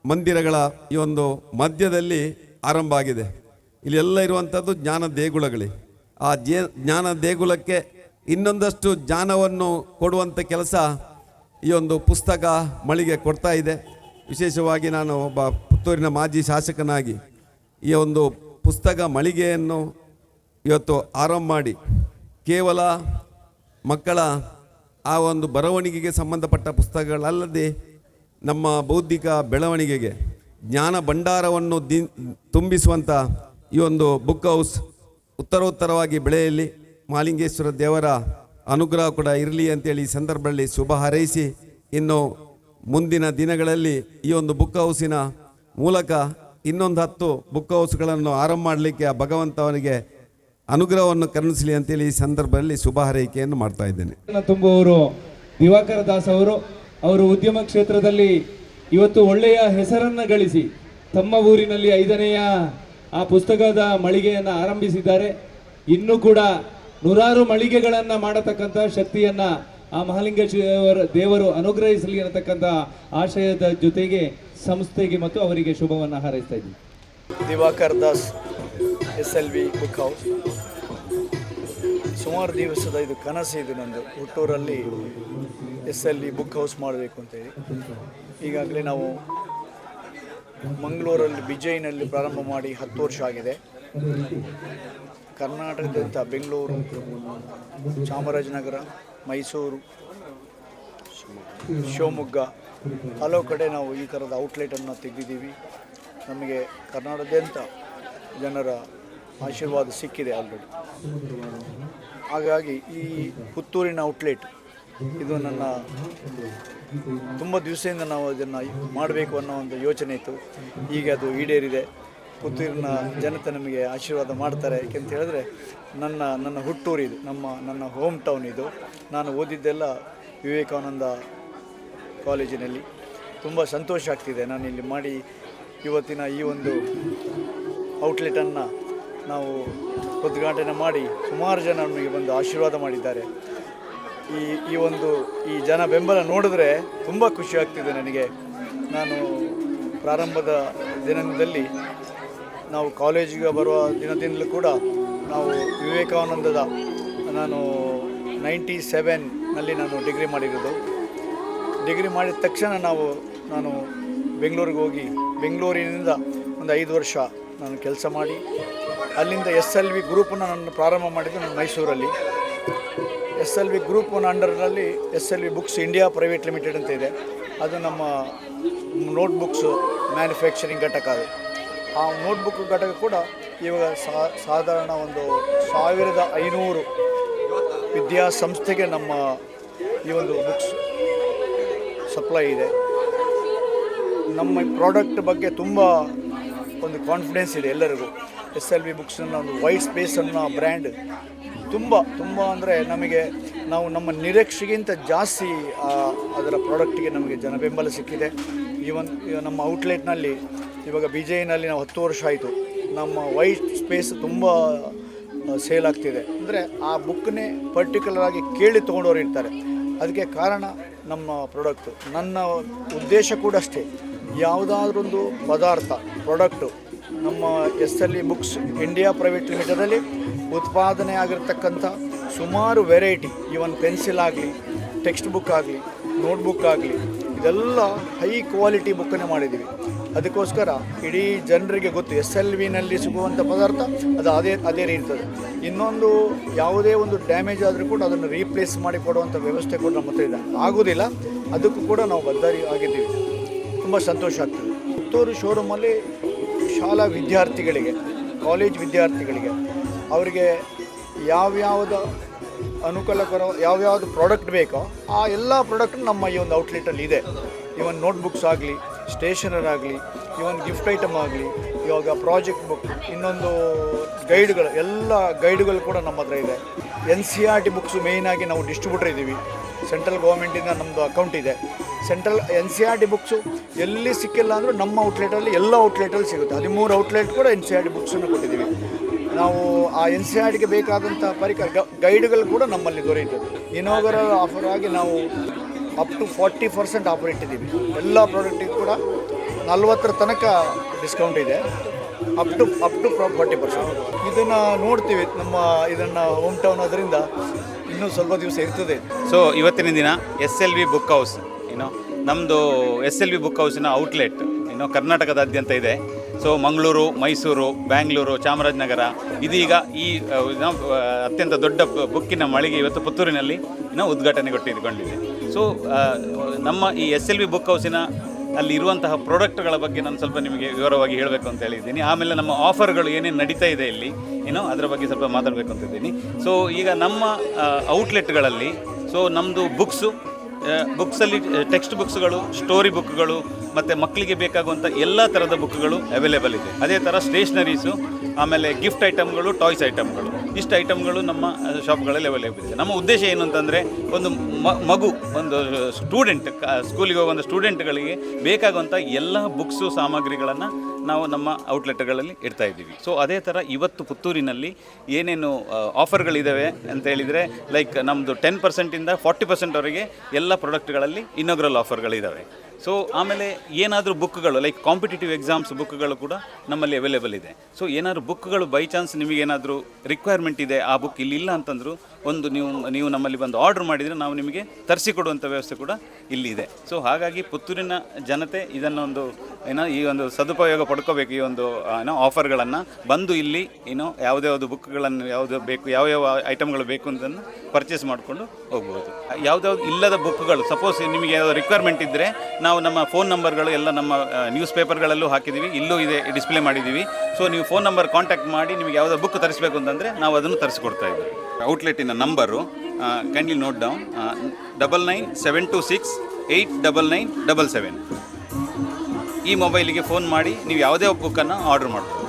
ಮಂದಿರಗಳ ಈ ಒಂದು ಮಧ್ಯದಲ್ಲಿ ಆರಂಭ ಆಗಿದೆ. ಇಲ್ಲಿ ಎಲ್ಲ ಇರುವಂಥದ್ದು ಜ್ಞಾನ ದೇಗುಲಗಳೇ. ಆ ಜ್ಞಾನ ದೇಗುಲಕ್ಕೆ ಇನ್ನೊಂದಷ್ಟು ಜ್ಞಾನವನ್ನು ಕೊಡುವಂಥ ಕೆಲಸ ಈ ಒಂದು ಪುಸ್ತಕ ಮಳಿಗೆ ಕೊಡ್ತಾ ಇದೆ. ವಿಶೇಷವಾಗಿ ನಾನು ಒಬ್ಬ ಪುತ್ತೂರಿನ ಮಾಜಿ ಶಾಸಕನಾಗಿ ಈ ಒಂದು ಪುಸ್ತಕ ಮಳಿಗೆಯನ್ನು ಇವತ್ತು ಆರಂಭ ಮಾಡಿ ಕೇವಲ ಮಕ್ಕಳ ಆ ಒಂದು ಬರವಣಿಗೆಗೆ ಸಂಬಂಧಪಟ್ಟ ಪುಸ್ತಕಗಳಲ್ಲದೆ ನಮ್ಮ ಬೌದ್ಧಿಕ ಬೆಳವಣಿಗೆಗೆ ಜ್ಞಾನ ಭಂಡಾರವನ್ನು ತುಂಬಿಸುವಂಥ ಈ ಒಂದು ಬುಕ್ ಹೌಸ್ ಉತ್ತರೋತ್ತರವಾಗಿ ಬೆಳೆಯಲಿ, ಮಹಾಲಿಂಗೇಶ್ವರ ದೇವರ ಅನುಗ್ರಹ ಕೂಡ ಇರಲಿ ಅಂತೇಳಿ ಈ ಸಂದರ್ಭದಲ್ಲಿ ಶುಭ ಹಾರೈಸಿ, ಇನ್ನು ಮುಂದಿನ ದಿನಗಳಲ್ಲಿ ಈ ಒಂದು ಬುಕ್ ಹೌಸಿನ ಮೂಲಕ ಇನ್ನೊಂದು 10 ಬುಕ್ ಹೌಸ್ಗಳನ್ನು ಆರಂಭ ಮಾಡಲಿಕ್ಕೆ ಆ ಭಗವಂತವನಿಗೆ ಅನುಗ್ರಹವನ್ನು ಕರುಣಿಸಲಿ ಅಂತೇಳಿ ಈ ಸಂದರ್ಭದಲ್ಲಿ ಶುಭ ಹಾರೈಕೆಯನ್ನು ಮಾಡ್ತಾ ಇದ್ದೇನೆ. ತುಂಬುವವರು ದಿವಾಕರ ದಾಸ್ ಅವರು ಉದ್ಯಮ ಕ್ಷೇತ್ರದಲ್ಲಿ ಇವತ್ತು ಒಳ್ಳೆಯ ಹೆಸರನ್ನು ಗಳಿಸಿ ತಮ್ಮ ಊರಿನಲ್ಲಿ 5ನೆಯ ಆ ಪುಸ್ತಕದ ಮಳಿಗೆಯನ್ನು ಆರಂಭಿಸಿದ್ದಾರೆ. ಇನ್ನೂ ಕೂಡ ನೂರಾರು ಮಳಿಗೆಗಳನ್ನು ಮಾಡತಕ್ಕಂಥ ಶಕ್ತಿಯನ್ನು ಆ ಮಹಾಲಿಂಗೇಶ್ವರ ದೇವರು ಅನುಗ್ರಹಿಸಲಿ ಅನ್ನತಕ್ಕಂಥ ಆಶಯದ ಜೊತೆಗೆ ಸಂಸ್ಥೆಗೆ ಮತ್ತು ಅವರಿಗೆ ಶುಭವನ್ನು ಹಾರೈಸ್ತಾ ಇದ್ದೀವಿ. Divakar Das SLV book house ಸುಮಾರು ದಿವಸದ ಇದು ಕನಸು. ಇದು ನಂದು ಹುಟ್ಟೂರಲ್ಲಿ SLV ಬುಕ್ ಹೌಸ್ ಮಾಡಬೇಕು ಅಂತೇಳಿ. ಈಗಾಗಲೇ ನಾವು ಮಂಗಳೂರಲ್ಲಿ ವಿಜಯ್ನಲ್ಲಿ ಪ್ರಾರಂಭ ಮಾಡಿ 10 ವರ್ಷ ಆಗಿದೆ. ಕರ್ನಾಟಕದಂಥ ಬೆಂಗಳೂರು, ಚಾಮರಾಜನಗರ, ಮೈಸೂರು, ಶಿವಮೊಗ್ಗ ಹಲವು ಕಡೆ ನಾವು ಈ ಥರದ ಔಟ್ಲೆಟನ್ನು ತೆಗೆದಿದ್ದೀವಿ. ನಮಗೆ ಕರ್ನಾಟಕದಾದ್ಯಂತ ಜನರ ಆಶೀರ್ವಾದ ಸಿಕ್ಕಿದೆ ಆಲ್ರೆಡಿ. ಹಾಗಾಗಿ ಈ ಪುತ್ತೂರಿನ ಔಟ್ಲೆಟ್ ಇದು ನನ್ನ ತುಂಬ ದಿವಸದಿಂದ ನಾವು ಅದನ್ನು ಮಾಡಬೇಕು ಅನ್ನೋ ಒಂದು ಯೋಚನೆ ಇತ್ತು. ಈಗ ಅದು ಈಡೇರಿದೆ. ಪುತ್ತೂರಿನ ಜನತೆ ನಮಗೆ ಆಶೀರ್ವಾದ ಮಾಡ್ತಾರೆ. ಏಕೆಂತ ಹೇಳಿದ್ರೆ ನನ್ನ ಹುಟ್ಟೂರಿದು, ನನ್ನ ಹೋಮ್ ಟೌನ್ ಇದು. ನಾನು ಓದಿದ್ದೆಲ್ಲ ವಿವೇಕಾನಂದ ಕಾಲೇಜಿನಲ್ಲಿ. ತುಂಬ ಸಂತೋಷ ಆಗ್ತಿದೆ ನಾನು ಇಲ್ಲಿ ಮಾಡಿ ಇವತ್ತಿನ ಈ ಒಂದು ಔಟ್ಲೆಟನ್ನು ನಾವು ಉದ್ಘಾಟನೆ ಮಾಡಿ ಸುಮಾರು ಜನ ನಮಗೆ ಬಂದು ಆಶೀರ್ವಾದ ಮಾಡಿದ್ದಾರೆ. ಈ ಜನ ಬೆಂಬಲ ನೋಡಿದ್ರೆ ತುಂಬ ಖುಷಿ ಆಗ್ತಿದೆ ನನಗೆ. ನಾನು ಪ್ರಾರಂಭದ ದಿನದಲ್ಲಿ ನಾವು ಕಾಲೇಜಿಗೆ ಬರುವ ದಿನದಿಂದಲೂ ಕೂಡ ನಾವು ವಿವೇಕಾನಂದದ ನಾನು 97ನಲ್ಲಿ ನಾನು ಡಿಗ್ರಿ ಮಾಡಿರೋದು. ಡಿಗ್ರಿ ಮಾಡಿದ ತಕ್ಷಣ ನಾನು ಬೆಂಗಳೂರಿಗೆ ಹೋಗಿ ಬೆಂಗಳೂರಿನಿಂದ ಒಂದು 5 ವರ್ಷ ನಾನು ಕೆಲಸ ಮಾಡಿ ಅಲ್ಲಿಂದ SLV ಗ್ರೂಪನ್ನು ನಾನು ಪ್ರಾರಂಭ ಮಾಡಿದ್ದು ನಾನು ಮೈಸೂರಲ್ಲಿ. SLV ಗ್ರೂಪ್ನ ಅಂಡರ್ನಲ್ಲಿ SLV books India private limited ಅಂತ ಇದೆ. ಅದು ನಮ್ಮ ನೋಟ್ಬುಕ್ಸು ಮ್ಯಾನುಫ್ಯಾಕ್ಚರಿಂಗ್ ಘಟಕ. ಅದು ಆ ನೋಟ್ಬುಕ್ ಘಟಕ ಕೂಡ ಇವಾಗ ಸಾಧಾರಣ ಒಂದು 1500 ವಿದ್ಯಾಸಂಸ್ಥೆಗೆ ನಮ್ಮ ಈ ಒಂದು ಬುಕ್ಸ್ ಸಪ್ಲೈ ಇದೆ. ನಮ್ಮ ಪ್ರಾಡಕ್ಟ್ ಬಗ್ಗೆ ತುಂಬ ಒಂದು ಕಾನ್ಫಿಡೆನ್ಸ್ ಇದೆ ಎಲ್ಲರಿಗೂ. SLV ಬುಕ್ಸನ್ನು ಒಂದು ವೈಟ್ ಸ್ಪೇಸ್ ಅನ್ನೋ ಬ್ರ್ಯಾಂಡ್ ತುಂಬ ಅಂದರೆ ನಮಗೆ ನಮ್ಮ ನಿರೀಕ್ಷೆಗಿಂತ ಜಾಸ್ತಿ ಅದರ ಪ್ರಾಡಕ್ಟಿಗೆ ನಮಗೆ ಜನ ಬೆಂಬಲ ಸಿಕ್ಕಿದೆ. ನಮ್ಮ ಔಟ್ಲೆಟ್ನಲ್ಲಿ ಇವಾಗ BJನಲ್ಲಿ ನಾವು 10 ವರ್ಷ ಆಯಿತು. ನಮ್ಮ ವೈಟ್ ಸ್ಪೇಸ್ ತುಂಬ ಸೇಲ್ ಆಗ್ತಿದೆ. ಅಂದರೆ ಆ ಬುಕ್ನೇ ಪರ್ಟಿಕ್ಯುಲರ್ ಆಗಿ ಕೇಳಿ ತೊಗೊಂಡವ್ರು ಇರ್ತಾರೆ. ಅದಕ್ಕೆ ಕಾರಣ ನಮ್ಮ ಪ್ರಾಡಕ್ಟು. ನನ್ನ ಉದ್ದೇಶ ಕೂಡ ಅಷ್ಟೇ, ಯಾವುದಾದ್ರೊಂದು ಪ್ರಾಡಕ್ಟು ನಮ್ಮ SLV ಬುಕ್ಸ್ ಇಂಡಿಯಾ ಪ್ರೈವೇಟ್ ಲಿಮಿಟೆಡಲ್ಲಿ ಉತ್ಪಾದನೆ ಆಗಿರ್ತಕ್ಕಂಥ ಸುಮಾರು ವೆರೈಟಿ, ಈವನ್ ಪೆನ್ಸಿಲ್ ಆಗಲಿ, ಟೆಕ್ಸ್ಟ್ ಬುಕ್ ಆಗಲಿ, ನೋಟ್ಬುಕ್ ಆಗಲಿ, ಇದೆಲ್ಲ ಹೈ ಕ್ವಾಲಿಟಿ ಬುಕ್ಕನ್ನೇ ಮಾಡಿದ್ದೀವಿ. ಅದಕ್ಕೋಸ್ಕರ ಇಡೀ ಜನರಿಗೆ ಗೊತ್ತು SLVನಲ್ಲಿ ಸಿಗುವಂಥ ಪದಾರ್ಥ ಅದು ಅದೇ ಇರ್ತದೆ. ಇನ್ನೊಂದು ಯಾವುದೇ ಒಂದು ಡ್ಯಾಮೇಜ್ ಆದರೂ ಕೂಡ ಅದನ್ನು ರೀಪ್ಲೇಸ್ ಮಾಡಿ ಕೊಡುವಂಥ ವ್ಯವಸ್ಥೆ ಕೂಡ ನಮ್ಮ ಹತ್ರ ಇದೆ. ಆಗೋದಿಲ್ಲ, ಅದಕ್ಕೂ ಕೂಡ ನಾವು ಬದ್ಧರಿ ಆಗಿದ್ದೀವಿ. ತುಂಬ ಸಂತೋಷ ಆಗ್ತದೆ. ಪುತ್ತೂರು ಶೋರೂಮಲ್ಲಿ ಶಾಲಾ ವಿದ್ಯಾರ್ಥಿಗಳಿಗೆ, ಕಾಲೇಜ್ ವಿದ್ಯಾರ್ಥಿಗಳಿಗೆ ಅವರಿಗೆ ಯಾವ್ಯಾವುದು ಅನುಕೂಲಕರ ಯಾವ್ಯಾವುದು ಪ್ರಾಡಕ್ಟ್ ಬೇಕೋ ಆ ಎಲ್ಲ ಪ್ರಾಡಕ್ಟ್ ನಮ್ಮ ಈ ಒಂದು ಔಟ್ಲೆಟಲ್ಲಿ ಇದೆ. ಇವನ್ ನೋಟ್ಬುಕ್ಸ್ ಆಗಲಿ, ಸ್ಟೇಷನರ್ ಆಗಲಿ, ಇವನ್ ಗಿಫ್ಟ್ ಐಟಮ್ ಆಗಲಿ, ಇವಾಗ ಪ್ರಾಜೆಕ್ಟ್ ಬುಕ್, ಇನ್ನೊಂದು ಗೈಡ್ಗಳು, ಎಲ್ಲ ಗೈಡ್ಗಳು ಕೂಡ ನಮ್ಮ ಹತ್ರ ಇದೆ. NCERT ಬುಕ್ಸು ಮೇಯ್ನಾಗಿ ನಾವು ಡಿಸ್ಟ್ರಿಬ್ಯೂಟರ್ ಇದ್ದೀವಿ. ಸೆಂಟ್ರಲ್ ಗೌರ್ಮೆಂಟಿಂದ ನಮ್ಮದು ಅಕೌಂಟ್ ಇದೆ. NCERT ಬುಕ್ಸು ಎಲ್ಲಿ ಸಿಕ್ಕಿಲ್ಲ ಅಂದರೂ ನಮ್ಮ ಔಟ್ಲೆಟಲ್ಲಿ ಎಲ್ಲ ಔಟ್ಲೆಟಲ್ಲಿ ಸಿಗುತ್ತೆ. 13 ಔಟ್ಲೆಟ್ ಕೂಡ NCERT ಬುಕ್ಸನ್ನು ಕೊಟ್ಟಿದ್ದೀವಿ ನಾವು. ಆ NCERTಗೆ ಬೇಕಾದಂಥ ಗೈಡ್ಗಳು ಕೂಡ ನಮ್ಮಲ್ಲಿ ದೊರೆಯುತ್ತದೆ. ಇನೋಗರಲ್ ಆಫರ್ ಆಗಿ ನಾವು ಅಪ್ ಟು 40% ಆಫರ್ ಇಟ್ಟಿದ್ದೀವಿ. ಎಲ್ಲ ಪ್ರಾಡಕ್ಟಿಗೆ ಕೂಡ 40 ತನಕ ಡಿಸ್ಕೌಂಟ್ ಇದೆ. Up to 40%. ಇದನ್ನು ನೋಡ್ತೀವಿ, ಇದನ್ನು ಹೋಮ್ ಟೌನ್ ಅದರಿಂದ ಇನ್ನೂ ಸ್ವಲ್ಪ ದಿವಸ ಇರ್ತದೆ. ಸೊ ಇವತ್ತಿನ ದಿನ SLV ಬುಕ್ ಹೌಸ್ ನಮ್ಮದು SLV ಬುಕ್ ಹೌಸಿನ ಔಟ್ಲೆಟ್ ಕರ್ನಾಟಕದಾದ್ಯಂತ ಇದೆ. ಸೊ ಮಂಗಳೂರು, ಮೈಸೂರು, ಬ್ಯಾಂಗ್ಳೂರು, ಚಾಮರಾಜನಗರ, ಇದೀಗ ಈ ಅತ್ಯಂತ ದೊಡ್ಡ ಬುಕ್ಕಿನ ಮಳಿಗೆ ಇವತ್ತು ಪುತ್ತೂರಿನಲ್ಲಿ ಉದ್ಘಾಟನೆಗೊಂಡಿದೆ. ಸೊ ನಮ್ಮ ಈ SLV ಬುಕ್ ಹೌಸಿನ ಅಲ್ಲಿ ಇರುವಂತಹ ಪ್ರಾಡಕ್ಟ್ಗಳ ಬಗ್ಗೆ ನಾನು ಸ್ವಲ್ಪ ನಿಮಗೆ ವಿವರವಾಗಿ ಹೇಳಬೇಕು ಅಂತ ಹೇಳಿದ್ದೀನಿ. ಆಮೇಲೆ ನಮ್ಮ ಆಫರ್ಗಳು ಏನೇನು ನಡೀತಾ ಇದೆ ಇಲ್ಲಿ ಅದರ ಬಗ್ಗೆ ಸ್ವಲ್ಪ ಮಾತಾಡಬೇಕು ಅಂತ ಇದ್ದೀನಿ. ಸೊ ಈಗ ನಮ್ಮ ಔಟ್ಲೆಟ್ಗಳಲ್ಲಿ ನಮ್ಮದು ಬುಕ್ಸಲ್ಲಿ ಟೆಕ್ಸ್ಟ್ ಬುಕ್ಸ್ಗಳು, ಸ್ಟೋರಿ ಬುಕ್ಗಳು ಮತ್ತು ಮಕ್ಕಳಿಗೆ ಬೇಕಾಗುವಂಥ ಎಲ್ಲ ಥರದ ಬುಕ್ಗಳು ಅವೈಲೇಬಲ್ ಇದೆ. ಅದೇ ಥರ ಸ್ಟೇಷ್ನರೀಸು, ಆಮೇಲೆ ಗಿಫ್ಟ್ ಐಟಮ್ಗಳು, ಟಾಯ್ಸ್ ಐಟಮ್ಗಳು ಇಷ್ಟು ಐಟಮ್ಗಳು ನಮ್ಮ ಶಾಪ್ಗಳಲ್ಲಿ ಅವೈಲೇಬಲ್ ಇದೆ. ನಮ್ಮ ಉದ್ದೇಶ ಏನು ಅಂತಂದರೆ ಒಂದು ಮಗು, ಒಂದು ಸ್ಟೂಡೆಂಟ್, ಸ್ಕೂಲಿಗೆ ಹೋಗುವಂಥ ಸ್ಟೂಡೆಂಟ್ಗಳಿಗೆ ಬೇಕಾಗುವಂಥ ಎಲ್ಲ ಬುಕ್ಸು ಸಾಮಗ್ರಿಗಳನ್ನು ನಾವು ನಮ್ಮ ಔಟ್ಲೆಟ್ಗಳಲ್ಲಿ ಇಡ್ತಾ ಇದ್ದೀವಿ. ಸೊ ಅದೇ ಥರ ಇವತ್ತು ಪುತ್ತೂರಿನಲ್ಲಿ ಏನೇನು ಆಫರ್ಗಳಿದ್ದಾವೆ ಅಂತ ಹೇಳಿದರೆ, ಲೈಕ್ ನಮ್ಮದು 10%ಇಂದ 40%ವರೆಗೆ ಎಲ್ಲ ಪ್ರಾಡಕ್ಟ್ಗಳಲ್ಲಿ ಇನಾಗ್ರಲ್ ಆಫರ್ಗಳಿದ್ದಾವೆ. ಸೊ ಆಮೇಲೆ ಏನಾದರೂ ಬುಕ್ಗಳು ಲೈಕ್ ಕಾಂಪಿಟೇಟಿವ್ ಎಕ್ಸಾಮ್ಸ್ ಬುಕ್ಗಳು ಕೂಡ ನಮ್ಮಲ್ಲಿ ಅವೈಲೇಬಲ್ ಇದೆ. ಸೊ ಏನಾದರೂ ಬುಕ್ಗಳು ಬೈ ಚಾನ್ಸ್ ನಿಮಗೇನಾದರೂ ರಿಕ್ವೈರ್ಮೆಂಟ್ ಇದೆ, ಆ ಬುಕ್ ಇಲ್ಲಿಲ್ಲ ಅಂತಂದರೂ ಒಂದು ನೀವು ನಮ್ಮಲ್ಲಿ ಬಂದು ಆರ್ಡ್ರ್ ಮಾಡಿದರೆ ನಾವು ನಿಮಗೆ ತರಿಸಿಕೊಡುವಂಥ ವ್ಯವಸ್ಥೆ ಕೂಡ ಇಲ್ಲಿದೆ. ಸೊ ಹಾಗಾಗಿ ಪುತ್ತೂರಿನ ಜನತೆ ಇದನ್ನೊಂದು ಈ ಒಂದು ಸದುಪಯೋಗ ಪಡ್ಕೋಬೇಕು. ಈ ಒಂದು ಆಫರ್ಗಳನ್ನು ಬಂದು ಇಲ್ಲಿ ಯಾವುದ್ಯಾವುದು ಬುಕ್ಗಳನ್ನು ಯಾವುದು ಬೇಕು, ಯಾವ್ಯಾವ ಐಟಮ್ಗಳು ಬೇಕು ಅಂತನ್ನು ಪರ್ಚೇಸ್ ಮಾಡಿಕೊಂಡು ಹೋಗ್ಬೋದು. ಯಾವುದ್ಯಾವ್ದು ಇಲ್ಲದ ಬುಕ್ಗಳು ಸಪೋಸ್ ನಿಮಗೆ ಯಾವ್ದು ರಿಕ್ವೈರ್ಮೆಂಟ್ ಇದ್ದರೆ ನಾವು ನಮ್ಮ ಫೋನ್ ನಂಬರ್ಗಳು ಎಲ್ಲ ನಮ್ಮ ನ್ಯೂಸ್ ಪೇಪರ್ಗಳಲ್ಲೂ ಹಾಕಿದ್ದೀವಿ, ಇಲ್ಲೂ ಇದೆ, ಡಿಸ್ಪ್ಲೇ ಮಾಡಿದ್ದೀವಿ. ಸೊ ನೀವು ಫೋನ್ ನಂಬರ್ ಕಾಂಟ್ಯಾಕ್ಟ್ ಮಾಡಿ ನಿಮಗೆ ಯಾವುದೋ ಬುಕ್ ತರಿಸಬೇಕು ಅಂತಂದರೆ ನಾವು ಅದನ್ನು ತರಿಸ್ಕೊಡ್ತಾ ಇದ್ದೀವಿ. ಔಟ್ಲೆಟಿನ ನಂಬರು ಕೈಂಡ್ಲಿ ನೋಟ್ ಡೌನ್ 9972689977. ಈ ಮೊಬೈಲಿಗೆ ಫೋನ್ ಮಾಡಿ ನೀವು ಯಾವುದೇ ಬುಕ್ಕನ್ನು ಆರ್ಡರ್ ಮಾಡ್ಬೋದು.